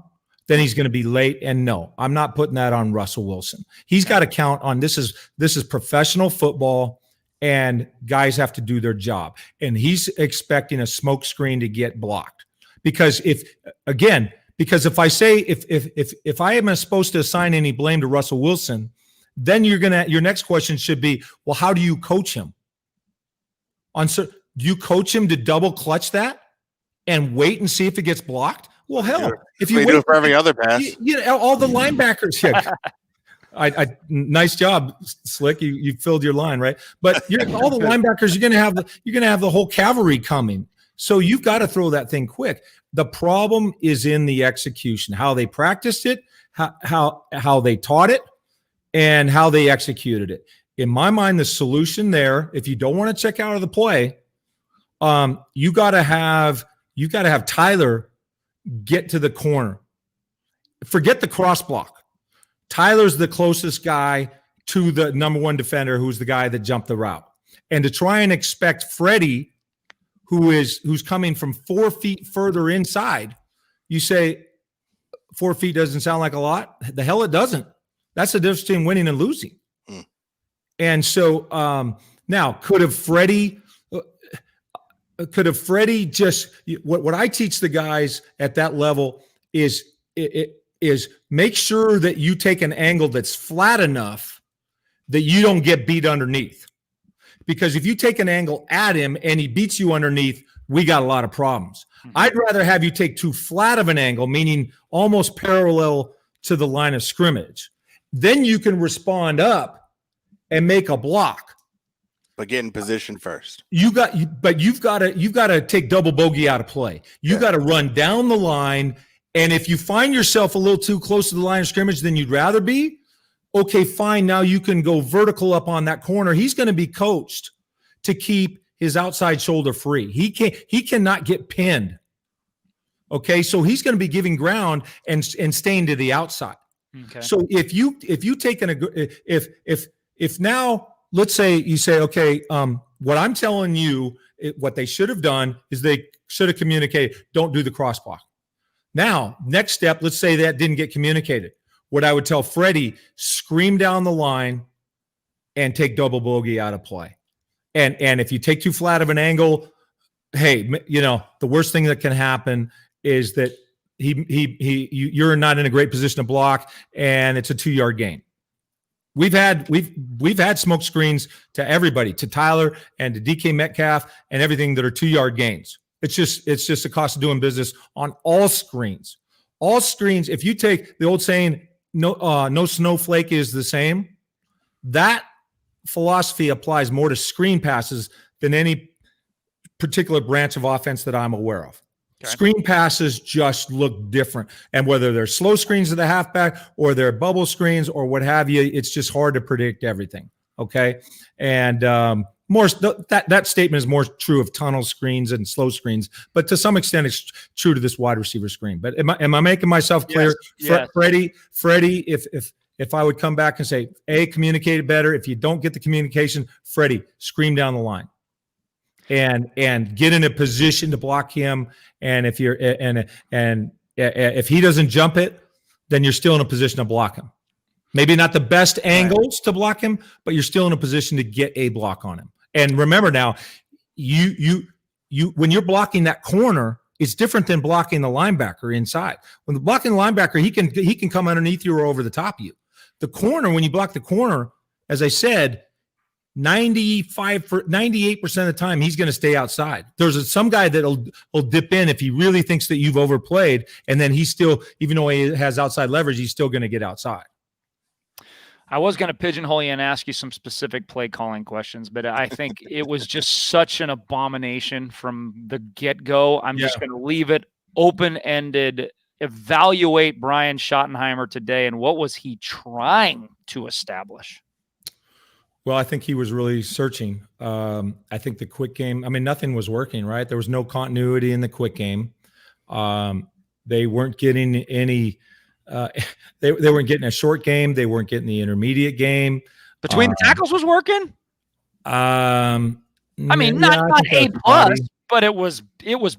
then he's going to be late. And no, I'm not putting that on Russell Wilson. He's got to count on this is professional football, and guys have to do their job. And he's expecting a smoke screen to get blocked. Because if I say if I am supposed to assign any blame to Russell Wilson, then your next question should be, well, how do you coach him? Do you coach him to double clutch that and wait and see if it gets blocked? Well, hell, if you do it for every other pass, all the linebackers. Yeah. Nice job, Slick. You filled your line, right? But all the linebackers, you're gonna have the whole cavalry coming. So you've got to throw that thing quick. The problem is in the execution, how they practiced it, how they taught it, and how they executed it. In my mind, the solution there, if you don't want to check out of the play, you got to have Tyler get to the corner. Forget the cross block. Tyler's the closest guy to the number 1 defender, who's the guy that jumped the route. And to try and expect Freddie, who's coming from 4 feet further inside, you say 4 feet doesn't sound like a lot. The hell it doesn't. That's the difference between winning and losing. And so now, could have Freddie Freddie just what I teach the guys at that level is make sure that you take an angle that's flat enough that you don't get beat underneath. Because if you take an angle at him and he beats you underneath, we got a lot of problems. I'd rather have you take too flat of an angle, meaning almost parallel to the line of scrimmage. Then you can respond up and make a block. But get in position first. You've got to take double bogey out of play. You got to run down the line. And if you find yourself a little too close to the line of scrimmage than you'd rather be, okay, fine. Now you can go vertical up on that corner. He's going to be coached to keep his outside shoulder free. He cannot get pinned. Okay, so he's going to be giving ground and staying to the outside. Okay. So if you take if now let's say you say, okay, what I'm telling you, what they should have done is they should have communicated, don't do the cross block. Now, next step, let's say that didn't get communicated. What I would tell Freddie, scream down the line and take double bogey out of play. And if you take too flat of an angle, hey, the worst thing that can happen is that you're not in a great position to block, and it's a 2-yard gain. We've had smoke screens to everybody, to Tyler and to DK Metcalf and everything that are 2-yard gains. It's just the cost of doing business on all screens. All screens. If you take the old saying, no snowflake is the same, that philosophy applies more to screen passes than any particular branch of offense that I'm aware of. Okay. Screen passes just look different. And whether they're slow screens to the halfback or they're bubble screens or what have you, it's just hard to predict everything. Okay. And that statement is more true of tunnel screens and slow screens, but to some extent it's true to this wide receiver screen. But am I making myself clear? Yes. Freddie, if I would come back and say, communicate it better. If you don't get the communication, Freddie, scream down the line. And get in a position to block him. And if he doesn't jump it, then you're still in a position to block him. Maybe not the best angles to block him, but you're still in a position to get a block on him. And remember now, you when you're blocking that corner, it's different than blocking the linebacker inside. When blocking the linebacker, he can come underneath you or over the top of you. The corner, when you block the corner, as I said, 98% of the time he's going to stay outside. There's some guy that'll dip in if he really thinks that you've overplayed, and then he's still, even though he has outside leverage, he's still going to get outside. I was going to pigeonhole you and ask you some specific play calling questions, but I think it was just such an abomination from the get-go. I'm just going to leave it open-ended. Evaluate Brian Schottenheimer today, and what was he trying to establish? Well, I think he was really searching. I think the quick game, nothing was working, right? There was no continuity in the quick game. They weren't getting any they weren't getting a short game. They weren't getting the intermediate game. Between the tackles was working? Not A plus, but it was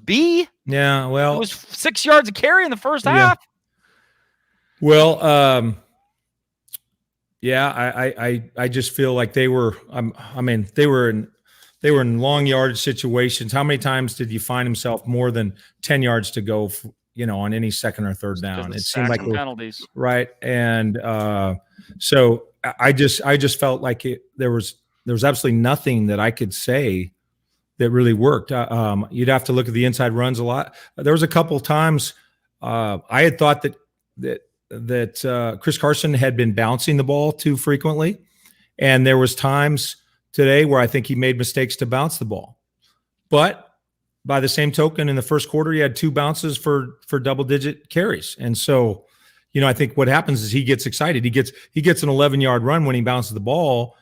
B. Yeah, well. It was 6 yards of carry in the first half. Well, I just feel like they were they were in long yardage situations. How many times did you find himself more than 10 yards to go, on any second or third down? It seemed like penalties. Right. And so I just felt like there was absolutely nothing that I could say that really worked. You'd have to look at the inside runs a lot. There was a couple of times I had thought that Chris Carson had been bouncing the ball too frequently. And there was times today where I think he made mistakes to bounce the ball. But by the same token, in the first quarter, he had 2 bounces for double-digit carries. And so, I think what happens is he gets excited. He gets an 11-yard run when he bounces the ball,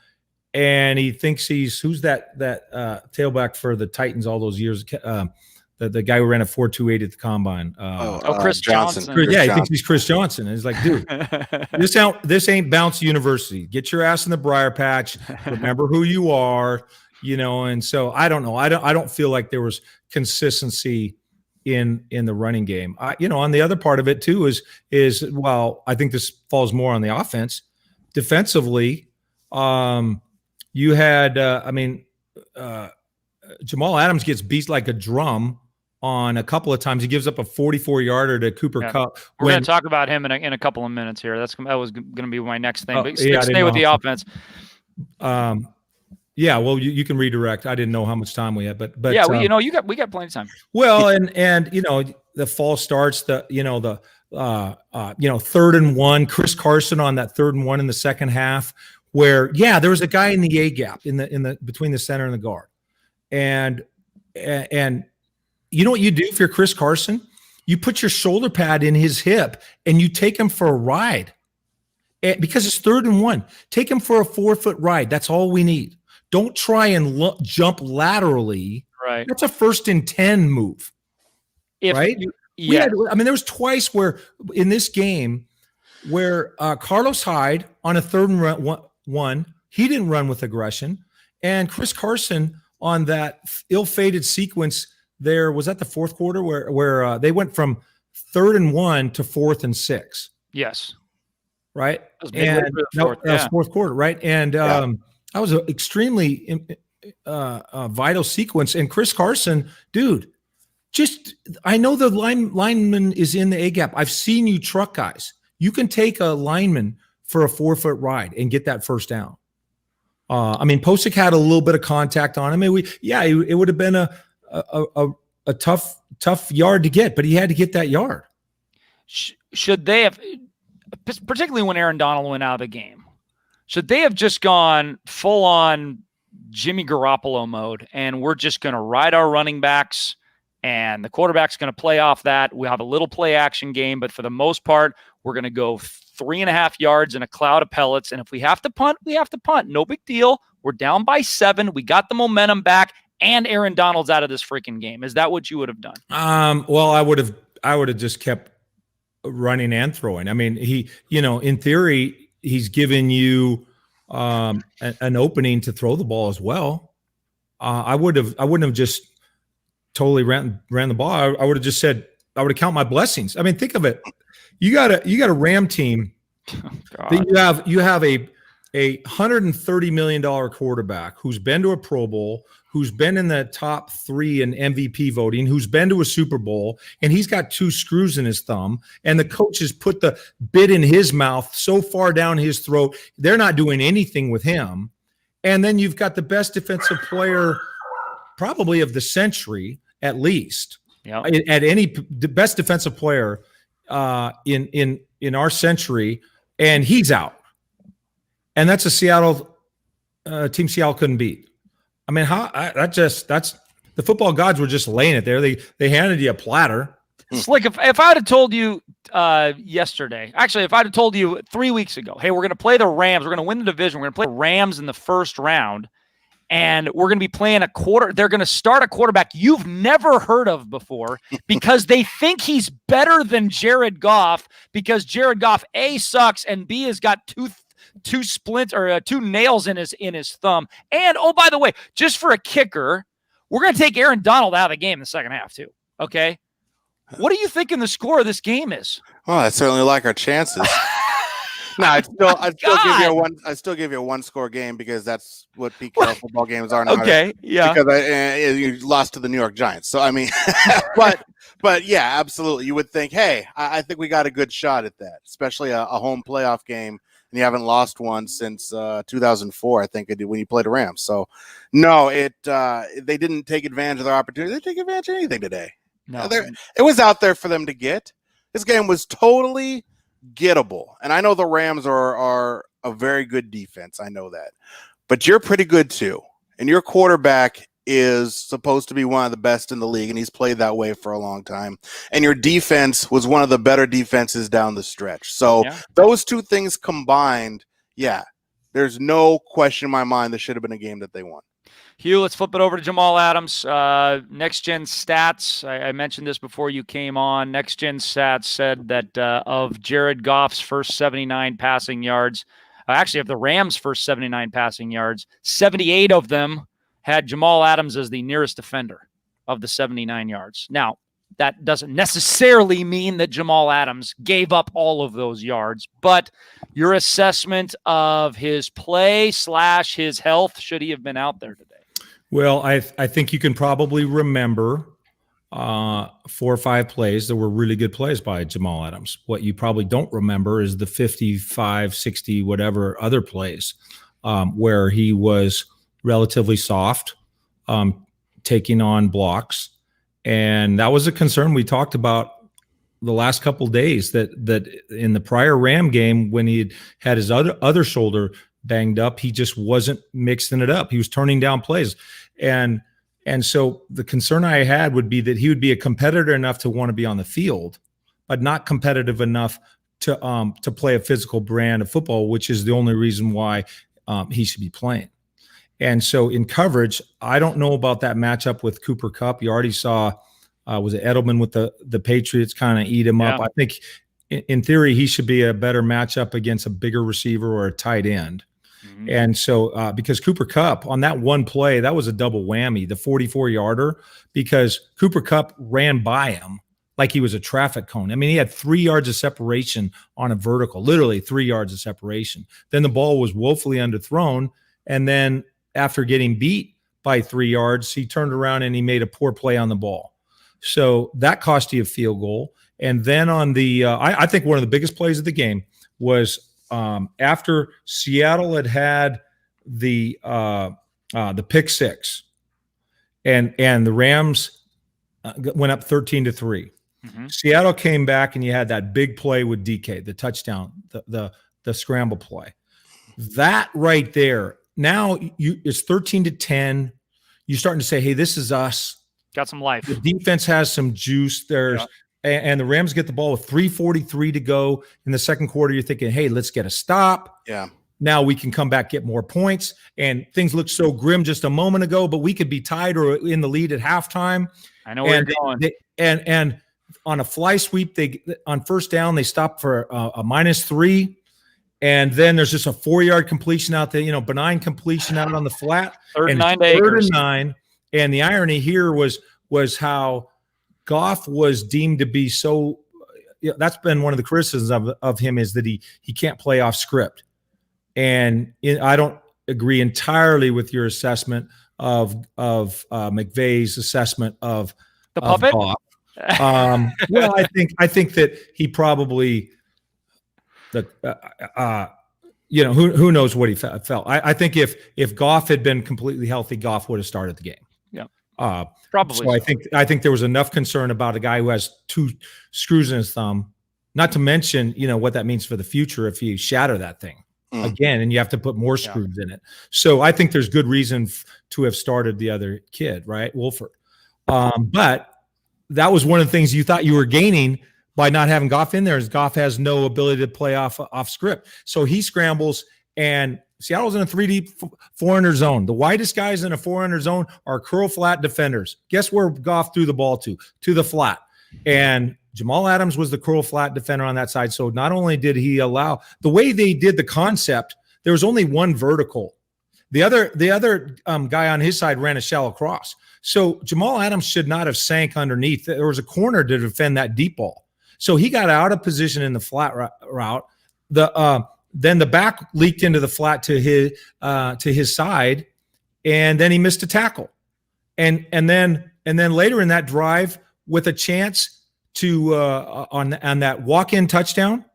and he thinks who's that tailback for the Titans all those years, the guy who ran a 4.28 at the combine. Chris Johnson. He thinks he's Chris Johnson. And he's like, dude, this ain't Bounce University. Get your ass in the briar patch. Remember who you are, And so I don't know. I don't feel like there was consistency in the running game. On the other part of it too is I think this falls more on the offense. Defensively, you had Jamal Adams gets beat like a drum on a couple of times. He gives up a 44-yarder to Cooper Kupp. We're going to talk about him in a couple of minutes here. That was going to be my next thing. But yeah, stay with the offense. Yeah, well, you can redirect. I didn't know how much time we had, but yeah, we got plenty of time. Well, and the false starts, the 3rd and 1, Chris Carson on that 3rd and 1 in the second half, where there was a guy in the A gap in the between the center and the guard, and you know what you do if you're Chris Carson? You put your shoulder pad in his hip and you take him for a ride, because it's 3rd and 1. Take him for a 4-foot ride. That's all we need. Don't try and jump laterally. Right. That's a 1st and 10 move. Right? There was twice where in this game where Carlos Hyde on a 3rd and 1, he didn't run with aggression, and Chris Carson on that ill-fated sequence there, was that the 4th quarter where they went from 3rd and 1 to 4th and 6. Yes. Right. That was 4th quarter. Right. And that was an extremely vital sequence. And Chris Carson, dude, I know the lineman is in the A gap. I've seen you truck guys. You can take a lineman for a 4-foot ride and get that first down. Posick had a little bit of contact on him. It would have been a tough yard to get, but he had to get that yard. Should they have, particularly when Aaron Donald went out of the game, should they have just gone full on Jimmy Garoppolo mode, and we're just going to ride our running backs, and the quarterback's going to play off that? We have a little play action game, but for the most part, we're going to go 3.5 yards in a cloud of pellets. And if we have to punt, we have to punt. No big deal. We're down by 7. We got the momentum back, and Aaron Donald's out of this freaking game. Is that what you would have done? Well, I would have just kept running and throwing. He, in theory, he's given you an opening to throw the ball as well. I wouldn't have just totally ran the ball. I would have just said, I would have count my blessings. Think of it. You got a Ram team. That you have a $130 million quarterback who's been to a Pro Bowl, who's been in the top 3 in MVP voting, who's been to a Super Bowl, and he's got 2 screws in his thumb, and the coaches put the bit in his mouth so far down his throat, they're not doing anything with him. And then you've got the best defensive player probably of the century, at least. Yeah. The best defensive player in our century, and he's out. And that's a Seattle team Seattle couldn't beat. That's the football gods were just laying it there. They handed you a platter. Slick, if I'd have told you yesterday, actually, if I'd have told you 3 weeks ago, hey, we're going to play the Rams, we're going to win the division, we're going to play the Rams in the first round, and we're going to be playing they're going to start a quarterback you've never heard of before because they think he's better than Jared Goff, because Jared Goff, A, sucks, and B, has got two nails in his thumb. And, oh, by the way, just for a kicker, we're going to take Aaron Donald out of the game in the second half too. Okay. What do you think the score of this game is? Well, I certainly like our chances. No, I'd still give you a 1-score game, because that's what PKL football games are now. Okay. Yeah. Because you lost to the New York Giants. So, but yeah, absolutely. You would think, hey, I think we got a good shot at that, especially a home playoff game. And you haven't lost one since 2004, I think, when you played the Rams. So, no, they didn't take advantage of their opportunity. They didn't take advantage of anything today. No, it was out there for them to get. This game was totally gettable. And I know the Rams are a very good defense. I know that. But you're pretty good too. And your quarterback is supposed to be one of the best in the league, and he's played that way for a long time. And your defense was one of the better defenses down the stretch. So those two things combined, there's no question in my mind this should have been a game that they won. Hugh, let's flip it over to Jamal Adams. Next Gen Stats, I mentioned this before you came on. Next Gen Stats said that of Jared Goff's first 79 passing yards, actually of the Rams' first 79 passing yards, 78 of them had Jamal Adams as the nearest defender of the 79 yards. Now, that doesn't necessarily mean that Jamal Adams gave up all of those yards, but your assessment of his play / his health, should he have been out there today? Well, I think you can probably remember 4 or 5 plays that were really good plays by Jamal Adams. What you probably don't remember is the 55, 60, whatever other plays where he was relatively soft, taking on blocks. And that was a concern we talked about the last couple of days, that in the prior Ram game, when he had his other shoulder banged up, he just wasn't mixing it up. He was turning down plays. And so the concern I had would be that he would be a competitor enough to want to be on the field, but not competitive enough to play a physical brand of football, which is the only reason why he should be playing. And so in coverage, I don't know about that matchup with Cooper Kupp. You already saw, was it Edelman with the Patriots kind of eat him up? I think in theory, he should be a better matchup against a bigger receiver or a tight end. Mm-hmm. And so because Cooper Kupp on that one play, that was a double whammy, the 44-yarder, because Cooper Kupp ran by him like he was a traffic cone. I mean, he had 3 yards of separation on a vertical, literally 3 yards of separation. Then the ball was woefully underthrown. And then after getting beat by 3 yards, he turned around and he made a poor play on the ball. So that cost you a field goal. And then on the I think one of the biggest plays of the game was after Seattle had the pick six, and the Rams went up 13-3. Mm-hmm. Seattle came back, and you had that big play with DK, the touchdown, the scramble play. That right there. Now it's 13-10. You're starting to say, "Hey, this is us." Got some life. The defense has some juice. And the Rams get the ball with 3:43 to go in the second quarter. You're thinking, hey, let's get a stop. Yeah. Now we can come back, get more points. And things looked so grim just a moment ago, but we could be tied or in the lead at halftime. I know where you're going. And on a fly sweep, on first down, they stopped for a -3. And then there's just a 4-yard completion out there, benign completion out on the flat. Third and 9. And the irony here was how Goff was deemed to be so that's been one of the criticisms of him, is that he can't play off script. And I don't agree entirely with your assessment of McVay's assessment of the puppet. Goff. Well, I think that he probably who knows what he felt. I think if Goff had been completely healthy, Goff would have started the game. Yeah. Probably. So I think there was enough concern about a guy who has 2 screws in his thumb, not to mention, what that means for the future if you shatter that thing again and you have to put more screws in it. So I think there's good reason to have started the other kid, right? Wolford. But that was one of the things you thought you were gaining by not having Goff in there, is Goff has no ability to play off script. So he scrambles, and Seattle's in a 3-deep 400 zone. The widest guys in a 400 zone are curl flat defenders. Guess where Goff threw the ball to? To the flat. And Jamal Adams was the curl flat defender on that side. So not only did he allow the way they did the concept, there was only one vertical. The other guy on his side ran a shallow cross. So Jamal Adams should not have sank underneath. There was a corner to defend that deep ball. So he got out of position in the flat route. Then the back leaked into the flat to his side, and then he missed a tackle. And then later in that drive, with a chance to on that walk-in touchdown,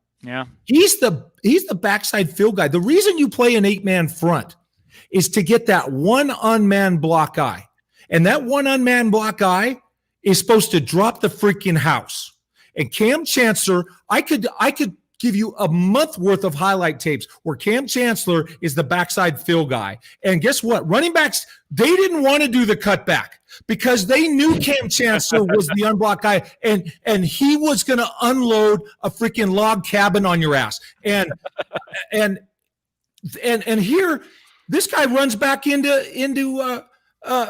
he's the backside field guy. The reason you play an 8-man front is to get that one unmanned block guy, and that one unmanned block guy is supposed to drop the freaking house. And Cam Chancellor, I could give you a month worth of highlight tapes where Cam Chancellor is the backside field guy. And guess what? Running backs, they didn't want to do the cutback because they knew Cam Chancellor was the unblocked guy, and he was going to unload a freaking log cabin on your ass. And here, this guy runs back into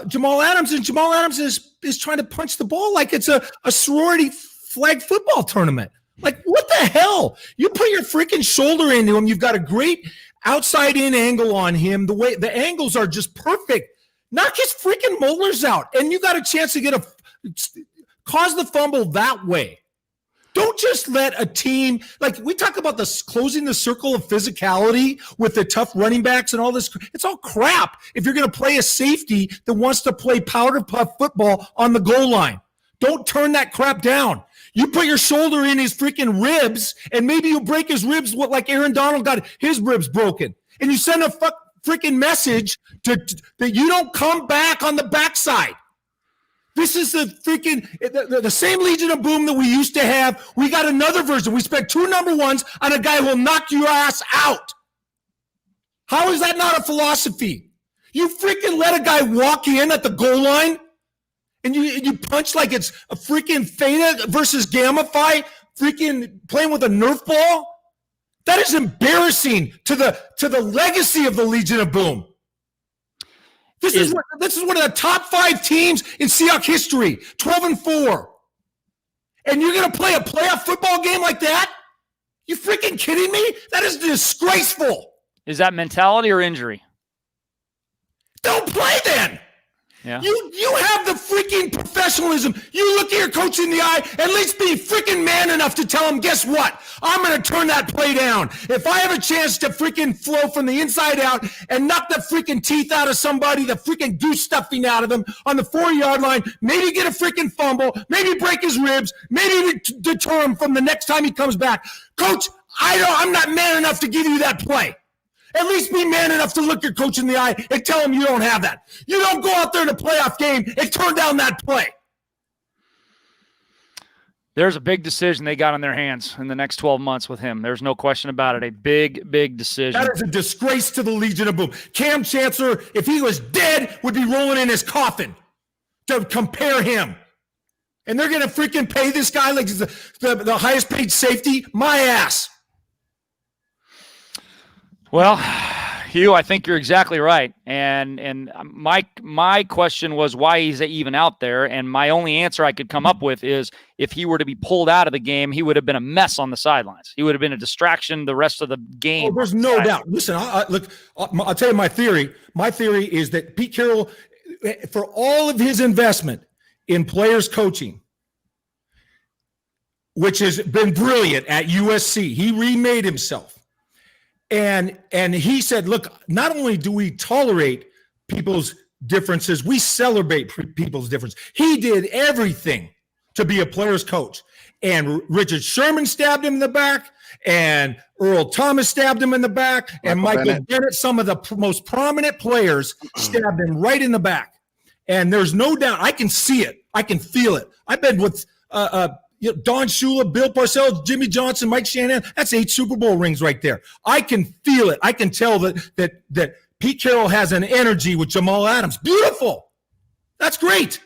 Jamal Adams, and Jamal Adams is trying to punch the ball like it's a sorority flag football tournament. Like, what the hell? You put your freaking shoulder into him. You've got a great outside in angle on him. The way the angles are just perfect. Knock his freaking molars out, and you got a chance to cause the fumble that way. Don't just let a team, like we talk about this closing the circle of physicality with the tough running backs and all this. It's all crap if you're going to play a safety that wants to play powder puff football on the goal line. Don't turn that crap down. You put your shoulder in his freaking ribs, and maybe you'll break his ribs like Aaron Donald got his ribs broken. And you send a freaking message that you don't come back on the backside. This is the freaking the same Legion of Boom that we used to have. We got another version. We spent 2 number 1s on a guy who will knock your ass out. How is that not a philosophy? You freaking let a guy walk in at the goal line and you punch like it's a freaking Theta versus Gamma Phi, freaking playing with a Nerf ball? That is embarrassing to the legacy of the Legion of Boom. This is one of the top 5 teams in Seahawks history, 12-4. And you're going to play a playoff football game like that? You freaking kidding me? That is disgraceful. Is that mentality or injury? Don't play then. Yeah. You have the freaking professionalism. You look at your coach in the eye, at least be freaking man enough to tell him, guess what? I'm going to turn that play down. If I have a chance to freaking flow from the inside out and knock the freaking teeth out of somebody, the freaking goose stuffing out of them on the 4-yard line, maybe get a freaking fumble, maybe break his ribs, maybe deter him from the next time he comes back. Coach, I'm not man enough to give you that play. At least be man enough to look your coach in the eye and tell him you don't have that. You don't go out there in a playoff game and turn down that play. There's a big decision they got on their hands in the next 12 months with him. There's no question about it. A big, big decision. That is a disgrace to the Legion of Boom. Cam Chancellor, if he was dead, would be rolling in his coffin to compare him. And they're going to freaking pay this guy like he's the highest paid safety? My ass. Well, Hugh, I think you're exactly right. And my question was why he's even out there. And my only answer I could come up with is if he were to be pulled out of the game, he would have been a mess on the sidelines. He would have been a distraction the rest of the game. Oh, there's no doubt. Listen, I'll tell you my theory. My theory is that Pete Carroll, for all of his investment in players coaching, which has been brilliant at USC, he remade himself. And he said, look, not only do we tolerate people's differences, we celebrate people's differences. He did everything to be a player's coach. And Richard Sherman stabbed him in the back, and Earl Thomas stabbed him in the back, and Michael Bennett, some of the most prominent players, stabbed him right in the back. And there's no doubt, I can see it. I can feel it. I've been with Don Shula, Bill Parcells, Jimmy Johnson, Mike Shanahan. That's 8 Super Bowl rings right there. I can feel it. I can tell that Pete Carroll has an energy with Jamal Adams. Beautiful. That's great.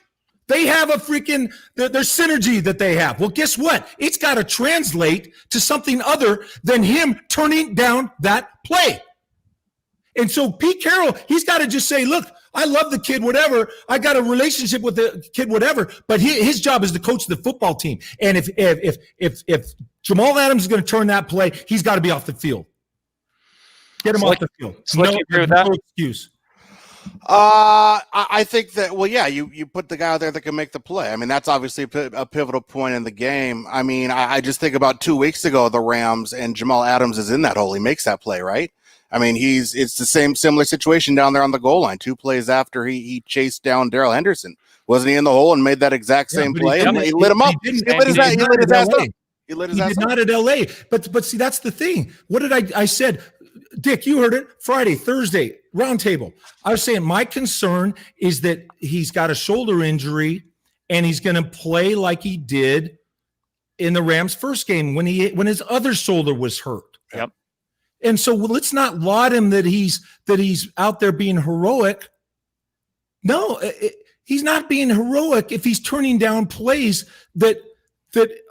They have a freaking their synergy that they have. Well, guess what? It's got to translate to something other than him turning down that play. And so Pete Carroll, he's got to just say, look, I love the kid, whatever. I got a relationship with the kid, whatever. But his job is to coach the football team. And if Jamal Adams is going to turn that play, he's got to be off the field. Get him off the field. Slick, you agree with that? No excuse. I think that, well, yeah, you put the guy out there that can make the play. I mean, that's obviously a pivotal point in the game. I mean, I just think about 2 weeks ago, the Rams, and Jamal Adams is in that hole. He makes that play, right? I mean, it's the similar situation down there on the goal line. 2 plays after he chased down Darrell Henderson. Wasn't he in the hole and made that exact same play? And he lit him up. He lit his ass up. He lit his ass up. Not at LA. But see, that's the thing. What did I said? Dick, you heard it. Friday, Thursday, roundtable. I was saying my concern is that he's got a shoulder injury and he's going to play like he did in the Rams' first game when his other shoulder was hurt. Yep. And so let's not laud him that he's out there being heroic. No, he's not being heroic if he's turning down plays that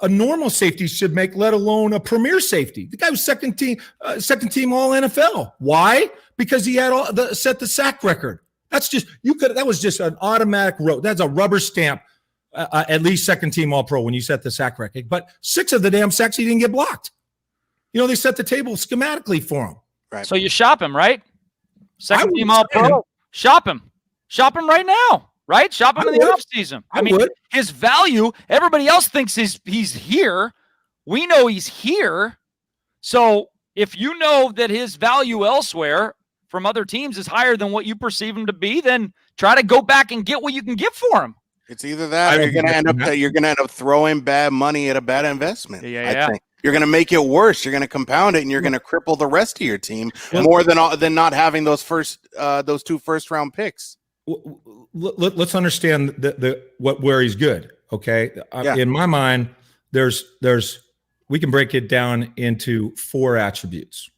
a normal safety should make, let alone a premier safety. The guy was second team all NFL. Why? Because he had set the sack record. That was just an automatic road. That's a rubber stamp. At least second team all pro when you set the sack record. But 6 of the damn sacks he didn't get blocked. You know, they set the table schematically for him. Right. So you shop him, right? Second team all pro. Shop him. Shop him right now, right? Shop him in the offseason. I mean, his value, everybody else thinks he's here. we know he's here. So if you know that his value elsewhere from other teams is higher than what you perceive him to be, then try to go back and get what you can get for him. It's either that or you're gonna end up throwing bad money at a bad investment. I think you're gonna make it worse. You're gonna compound it, and you're gonna cripple the rest of your team more than not having those two first round picks. Let's understand where he's good. Okay, in my mind, we can break it down into 4 attributes.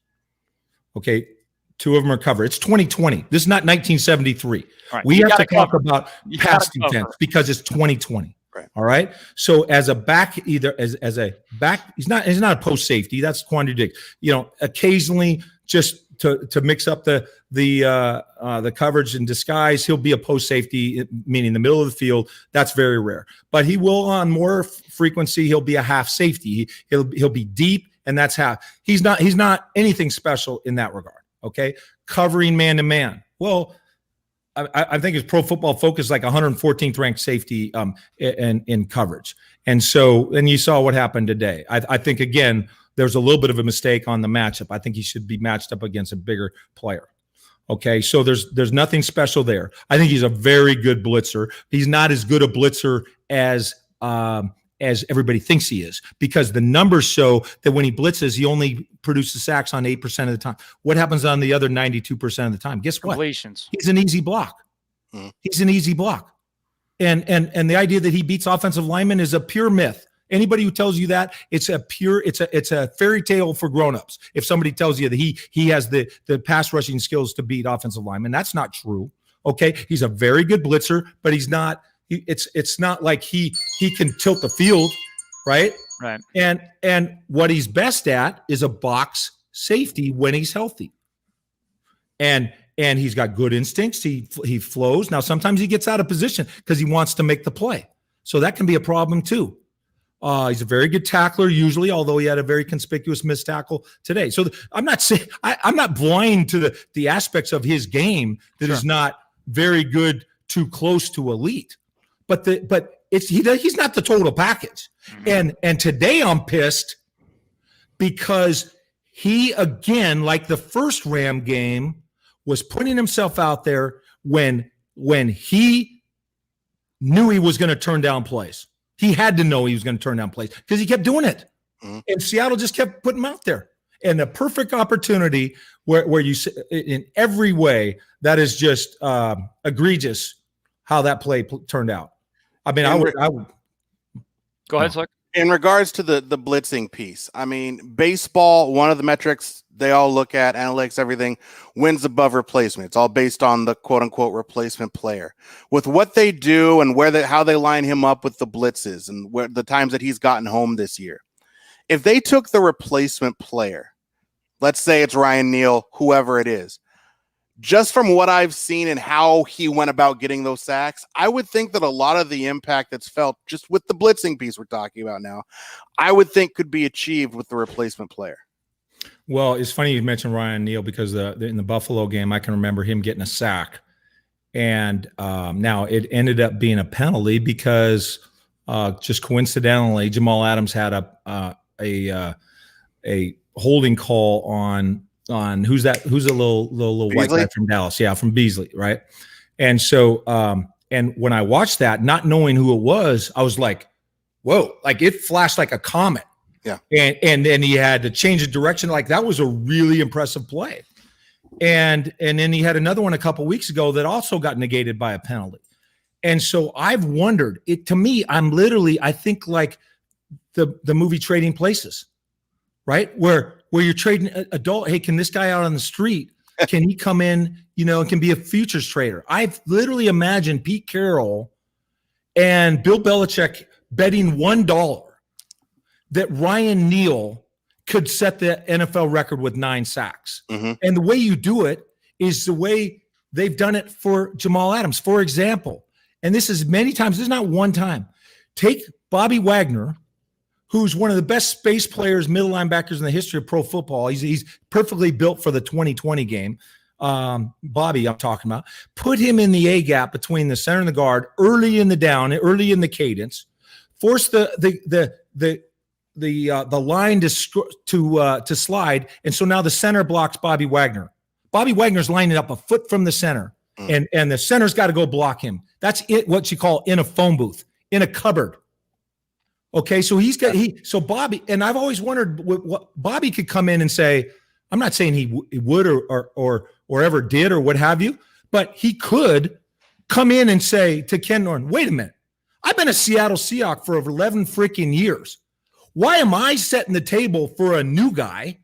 Okay, 2 of them are covered. It's 2020. This is not 1973. Right. We have to talk about past events because it's 2020. Right. All right. So as a back, either as a back, he's not a post safety. That's contradict. Occasionally just to mix up the coverage and disguise, he'll be a post safety, meaning the middle of the field. That's very rare. But he will, on more frequency, he'll be a half safety. He'll be deep, and that's half. He's not anything special in that regard. Okay, covering man to man. Well, I think his Pro Football Focus like 114th ranked safety in coverage, and you saw what happened today. I think again there's a little bit of a mistake on the matchup. I think he should be matched up against a bigger player. Okay, so there's nothing special there. I think he's a very good blitzer. He's not as good a blitzer as everybody thinks he is, because the numbers show that when he blitzes, he only produces sacks on 8% of the time. What happens on the other 92% of the time? Guess what? Completions. He's an easy block. He's an easy block. And the idea that he beats offensive linemen is a pure myth. Anybody who tells you that, it's a fairy tale for grown-ups. If somebody tells you that he has the pass rushing skills to beat offensive linemen, that's not true. Okay, he's a very good blitzer, but he's not. It's not like he can tilt the field, right? Right. And what he's best at is a box safety when he's healthy. And he's got good instincts. He flows. Now sometimes he gets out of position because he wants to make the play. So that can be a problem too. He's a very good tackler usually, although he had a very conspicuous missed tackle today. So I'm not saying I'm not blind to the aspects of his game that is not very good to close to elite. But he's not the total package. And today I'm pissed because he, again, like the first Ram game, was putting himself out there when he knew he was going to turn down plays. He had to know he was going to turn down plays because he kept doing it. And Seattle just kept putting him out there. And a perfect opportunity where you, in every way, that is just egregious how that play turned out. I mean, I would go ahead, Slick. In regards to the blitzing piece, I mean, baseball, one of the metrics they all look at, analytics, everything, wins above replacement. It's all based on the quote unquote replacement player. With what they do and how they line him up with the blitzes and where the times that he's gotten home this year. If they took the replacement player, let's say it's Ryan Neal, whoever it is, just from what I've seen and how he went about getting those sacks, I would think that a lot of the impact that's felt just with the blitzing piece we're talking about now, I would think could be achieved with the replacement player. Well, it's funny you mentioned Ryan Neal because in the Buffalo game, I can remember him getting a sack. And now it ended up being a penalty because just coincidentally, Jamal Adams had a holding call on who's a little white guy from Dallas, from Beasley, right? And so and when I watched that, not knowing who it was, I was like, whoa, like it flashed like a comet. Yeah. And then he had to change the direction. Like that was a really impressive play. And then he had another one a couple weeks ago that also got negated by a penalty. And so I've wondered, to me, I think like the movie Trading Places, right? Where you're trading adult. Hey, can this guy out on the street, can he come in, and can be a futures trader? I've literally imagined Pete Carroll and Bill Belichick betting $1 that Ryan Neal could set the NFL record with 9 sacks. Mm-hmm. And the way you do it is the way they've done it for Jamal Adams. For example, and this is many times, this is not one time. Take Bobby Wagner, who's one of the best space players, middle linebackers in the history of pro football. He's perfectly built for the 2020 game. Bobby, I'm talking about. Put him in the A gap between the center and the guard, early in the down, early in the cadence. Force the line to slide, and so now the center blocks Bobby Wagner. Bobby Wagner's lining up a foot from the center, and the center's got to go block him. That's it. What you call in a phone booth, in a cupboard. Okay, so so Bobby, and I've always wondered what Bobby could come in and say. I'm not saying he would or ever did or what have you, but he could come in and say to Ken Norton, "Wait a minute, I've been a Seattle Seahawk for over 11 freaking years. Why am I setting the table for a new guy?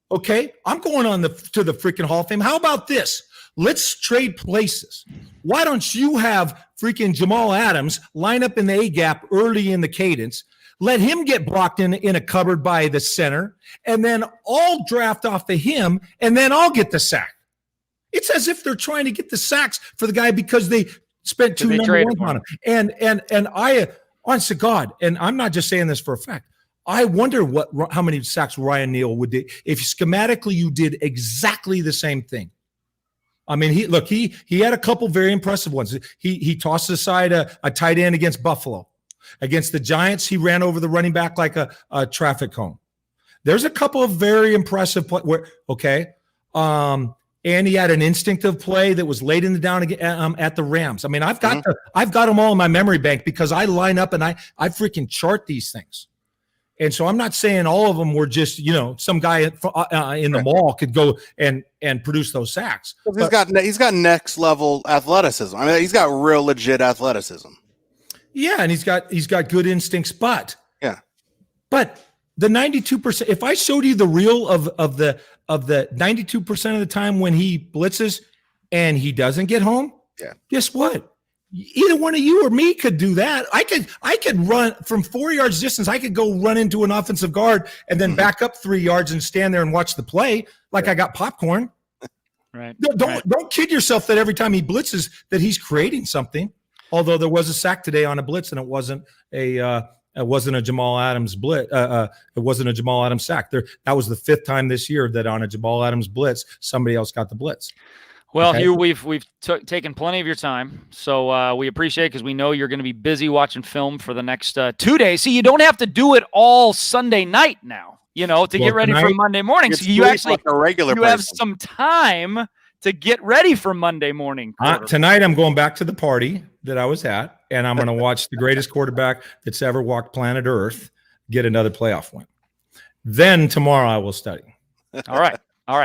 Okay, I'm going to the freaking Hall of Fame. How about this? Let's trade places. Why don't you have freaking Jamal Adams line up in the A gap early in the cadence? Let him get blocked in a cupboard by the center, and then I'll draft off of him, and then I'll get the sack." It's as if they're trying to get the sacks for the guy because they spent two number ones on him. And I, honest to God, and I'm not just saying this for a fact, I wonder how many sacks Ryan Neal would do if schematically you did exactly the same thing. I mean, he had a couple very impressive ones. He tossed aside a tight end against Buffalo. Against the Giants, he ran over the running back like a traffic cone. There's a couple of very impressive and he had an instinctive play that was late in the down at the Rams. I mean, I've got them all in my memory bank because I line up and I freaking chart these things. And so I'm not saying all of them were just, some guy in the mall could go and produce those sacks. He's got next level athleticism. I mean, he's got real legit athleticism. Yeah, and he's got good instincts, but the 92%. If I showed you the reel of the 92% of the time when he blitzes and he doesn't get home, guess what? Either one of you or me could do that. I could run from 4 yards distance. I could go run into an offensive guard and then back up 3 yards and stand there and watch the play like I got popcorn. Right. Don't kid yourself that every time he blitzes that he's creating something. Although there was a sack today on a blitz and it wasn't a Jamal Adams blitz. It wasn't a Jamal Adams sack. That was the fifth time this year that on a Jamal Adams blitz somebody else got the blitz. Well, Hugh, we've taken plenty of your time, so we appreciate it because we know you're going to be busy watching film for the next 2 days. See, you don't have to do it all Sunday night now, get ready for Monday morning. So you actually like a regular person. have some time to get ready for Monday morning. Tonight, I'm going back to the party that I was at, and I'm going to watch the greatest quarterback that's ever walked planet Earth get another playoff win. Then tomorrow I will study. All right.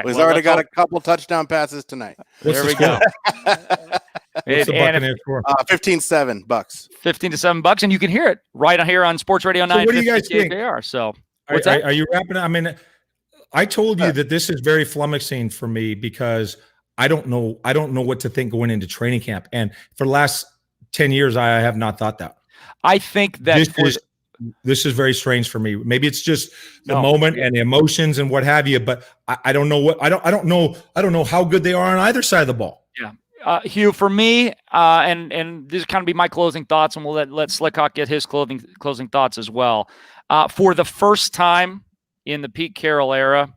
He's already got a couple touchdown passes tonight. There we go. What's the Buccaneers score? 15-7 Bucks. $15-7, and you can hear it right here on Sports Radio 950. What do you guys think? KJR. So, are you wrapping up? I mean, I told you that this is very flummoxing for me because I don't know what to think going into training camp, and for the last 10 years, I have not thought that. I think that this is very strange for me. Maybe it's just the moment and the emotions and what have you, but I don't know I don't know how good they are on either side of the ball. Yeah. Hugh, for me, and this is kind of be my closing thoughts, and we'll let Slickhawk get his closing thoughts as well. For the first time in the Pete Carroll era,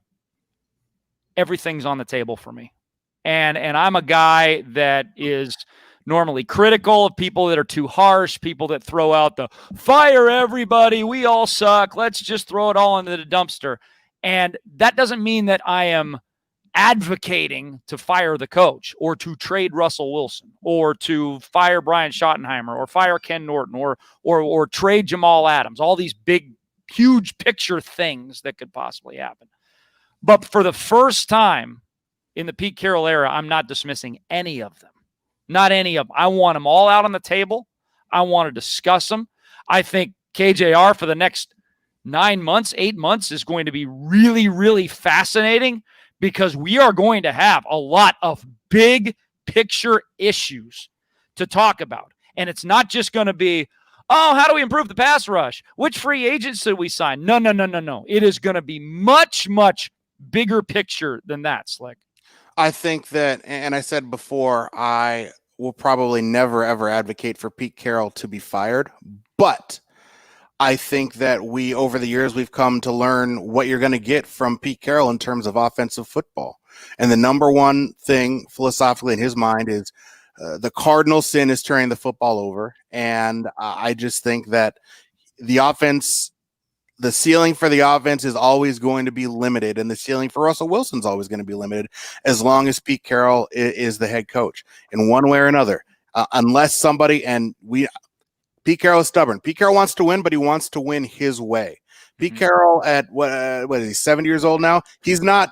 everything's on the table for me. And I'm a guy that is normally critical of people that are too harsh, people that throw out the fire everybody, we all suck, let's just throw it all into the dumpster. And that doesn't mean that I am advocating to fire the coach or to trade Russell Wilson or to fire Brian Schottenheimer or fire Ken Norton or trade Jamal Adams, all these big, huge picture things that could possibly happen. But for the first time in the Pete Carroll era, I'm not dismissing any of them. Not any of them. I want them all out on the table. I want to discuss them. I think KJR for the next 9 months, 8 months is going to be really, really fascinating because we are going to have a lot of big picture issues to talk about. And it's not just going to be, how do we improve the pass rush? Which free agents did we sign? No. It is going to be much, much bigger picture than that, Slick. I think that, and I said before, I will probably never, ever advocate for Pete Carroll to be fired. But I think that over the years, we've come to learn what you're going to get from Pete Carroll in terms of offensive football. And the number one thing philosophically in his mind is the cardinal sin is turning the football over. And I just think that the offense the ceiling for the offense is always going to be limited, and the ceiling for Russell Wilson's always going to be limited as long as Pete Carroll is the head coach in one way or another. Unless somebody, Pete Carroll is stubborn. Pete Carroll wants to win, but he wants to win his way. Pete Carroll at what is he, 70 years old now? He's not,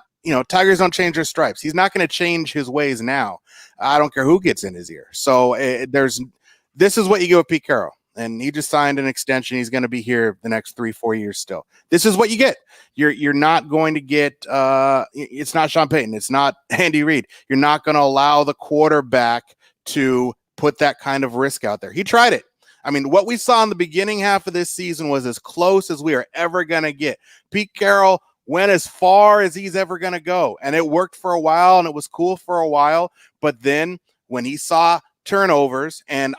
Tigers don't change their stripes. He's not going to change his ways now. I don't care who gets in his ear. So this is what you get with Pete Carroll. And he just signed an extension. He's going to be here the next 3-4 years still. This is what you get. You're not going to get it's not Sean Payton. It's not Andy Reid. You're not going to allow the quarterback to put that kind of risk out there. He tried it. I mean, what we saw in the beginning half of this season was as close as we are ever going to get. Pete Carroll went as far as he's ever going to go. And it worked for a while, and it was cool for a while. But then when he saw turnovers, and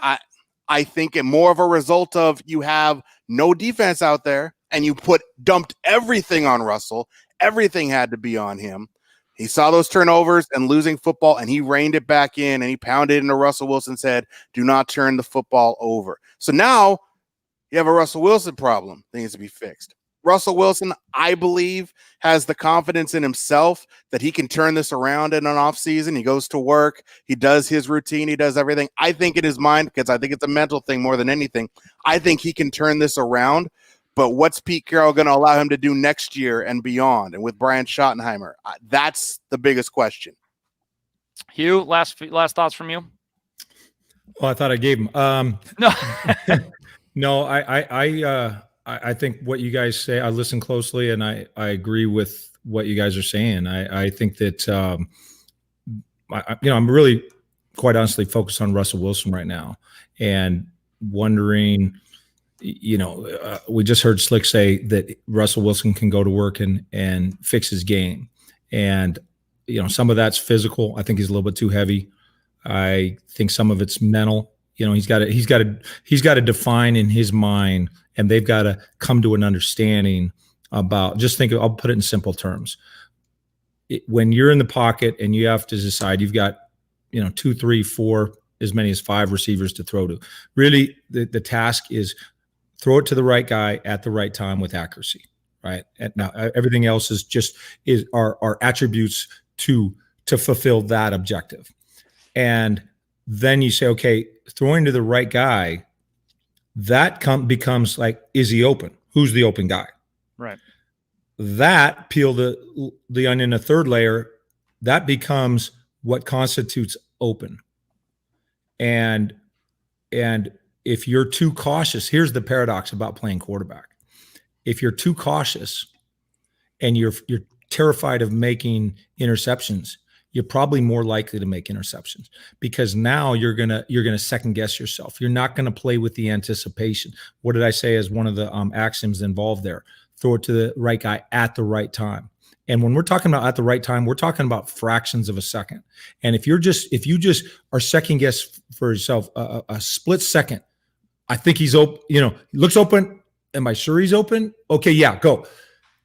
I think it more of a result of you have no defense out there and you dumped everything on Russell. Everything had to be on him. He saw those turnovers and losing football, and he reined it back in, and he pounded into Russell Wilson, said, do not turn the football over. So now you have a Russell Wilson problem that needs to be fixed. Russell Wilson, I believe, has the confidence in himself that he can turn this around in an offseason. He goes to work. He does his routine. He does everything. I think in his mind, because I think it's a mental thing more than anything, I think he can turn this around. But what's Pete Carroll going to allow him to do next year and beyond? And with Brian Schottenheimer, that's the biggest question. Hugh, last thoughts from you? Well, I thought I gave him. No. No, I think what you guys say, I listen closely, and I agree with what you guys are saying. I think that, I'm really quite honestly focused on Russell Wilson right now and wondering, we just heard Slick say that Russell Wilson can go to work and fix his game. And, some of that's physical. I think he's a little bit too heavy. I think some of it's mental. He's got to define in his mind, and they've got to come to an understanding about, I'll put it in simple terms. When you're in the pocket and you have to decide, you've got, 2, 3, 4, as many as 5 receivers to throw to. Really, the task is throw it to the right guy at the right time with accuracy, right? And now everything else are attributes to fulfill that objective. And then you say, okay, throwing to the right guy, that becomes like, is he open? Who's the open guy? Right. That, peel the onion a third layer, that becomes what constitutes open. And if you're too cautious, here's the paradox about playing quarterback. If you're too cautious and you're terrified of making interceptions, you're probably more likely to make interceptions, because now you're gonna second guess yourself. You're not gonna play with the anticipation. What did I say as one of the axioms involved there? Throw it to the right guy at the right time. And when we're talking about at the right time, we're talking about fractions of a second. And if you just are second guess for yourself a split second, I think he's open. He looks open. Am I sure he's open? Okay, yeah, go.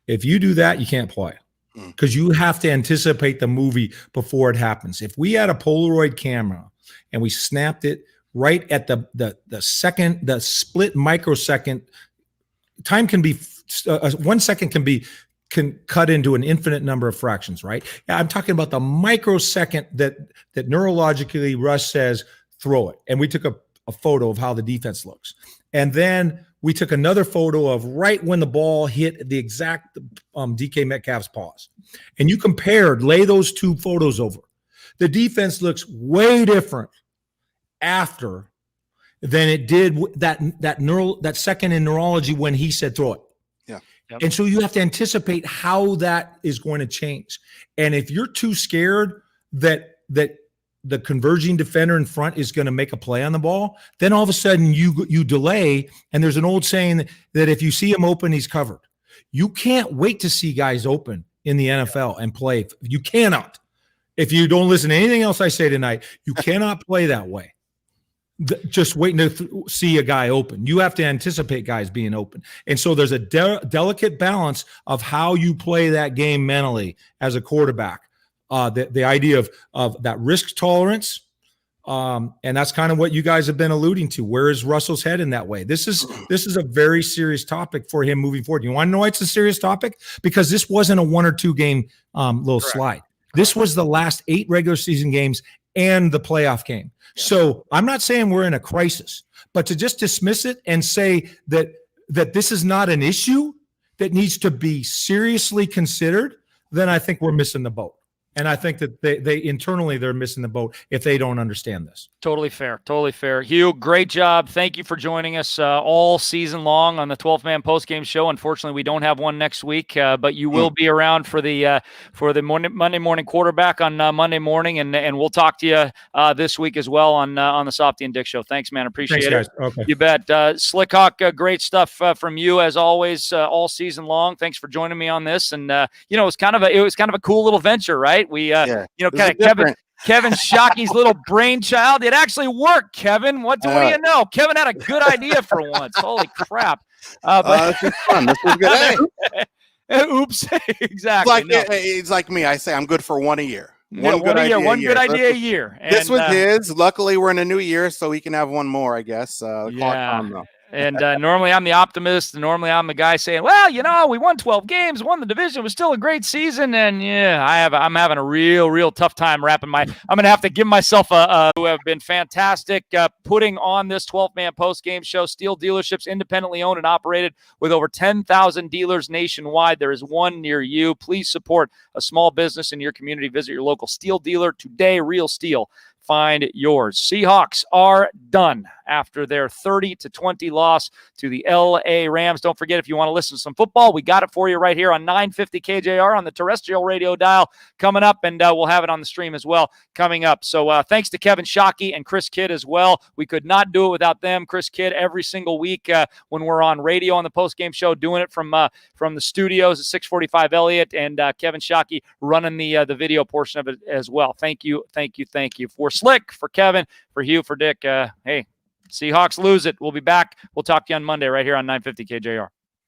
If you do that, you can't play, because you have to anticipate the movie before it happens. If we had a Polaroid camera and we snapped it right at the second, the split microsecond, time can be 1 second can cut into an infinite number of fractions, right? I'm talking about the microsecond that neurologically Russ says throw it, and we took a photo of how the defense looks, and then we took another photo of right when the ball hit the exact DK Metcalf's paws. And you lay those two photos over. The defense looks way different after than it did that second in neurology when he said throw it. Yeah. Yep. And so you have to anticipate how that is going to change. And if you're too scared that the converging defender in front is going to make a play on the ball, then all of a sudden you delay. And there's an old saying that if you see him open, he's covered. You can't wait to see guys open in the NFL and play. You cannot. If you don't listen to anything else I say tonight, you cannot play that way. Just waiting to see a guy open. You have to anticipate guys being open. And so there's a delicate balance of how you play that game mentally as a quarterback. The idea of that risk tolerance, And that's kind of what you guys have been alluding to. Where is Russell's head in that way? This is a very serious topic for him moving forward. You want to know why it's a serious topic? Because this wasn't a 1 or 2 game little slide. This was the last 8 regular season games and the playoff game. Yeah. So I'm not saying we're in a crisis, but to just dismiss it and say that this is not an issue that needs to be seriously considered, then I think we're missing the boat. And I think that they internally, they're missing the boat if they don't understand this. Totally fair. Totally fair. Hugh, great job. Thank you for joining us all season long on the 12th Man postgame show. Unfortunately, we don't have one next week, but you will be around for the Monday morning quarterback on Monday morning, and we'll talk to you this week as well on the Softy and Dick show. Thanks, man. Appreciate it. Guys. Okay. You bet. Slick Hawk, great stuff from you as always all season long. Thanks for joining me on this. And it was kind of a cool little venture, right? We kind of Kevin Shockey's little brainchild. It actually worked, Kevin. What do you know? Kevin had a good idea for once. Holy crap. This is fun. This is good. Hey. Oops. Exactly. It's like me. I say I'm good for one a year. One good idea a year. And, this was his. Luckily, we're in a new year, so we can have one more, I guess. And normally I'm the optimist. And normally I'm the guy saying, well, we won 12 games, won the division. It was still a great season. And I'm having a real tough time I'm going to have to give myself who have been fantastic putting on this 12-man post-game show. Steel dealerships, independently owned and operated with over 10,000 dealers nationwide. There is one near you. Please support a small business in your community. Visit your local steel dealer today. Real Steel. Find yours. Seahawks are done after their 30-20 loss to the LA Rams. Don't forget, if you want to listen to some football, we got it for you right here on 950 KJR on the terrestrial radio dial coming up, and we'll have it on the stream as well coming up. So thanks to Kevin Shockey and Chris Kidd as well. We could not do it without them. Chris Kidd every single week when we're on radio on the postgame show, doing it from the studios at 645 Elliott, and Kevin Shockey running the video portion of it as well. Thank you. For Slick, for Kevin, for Hugh, for Dick. Hey, Seahawks lose it. We'll be back. We'll talk to you on Monday right here on 950 KJR.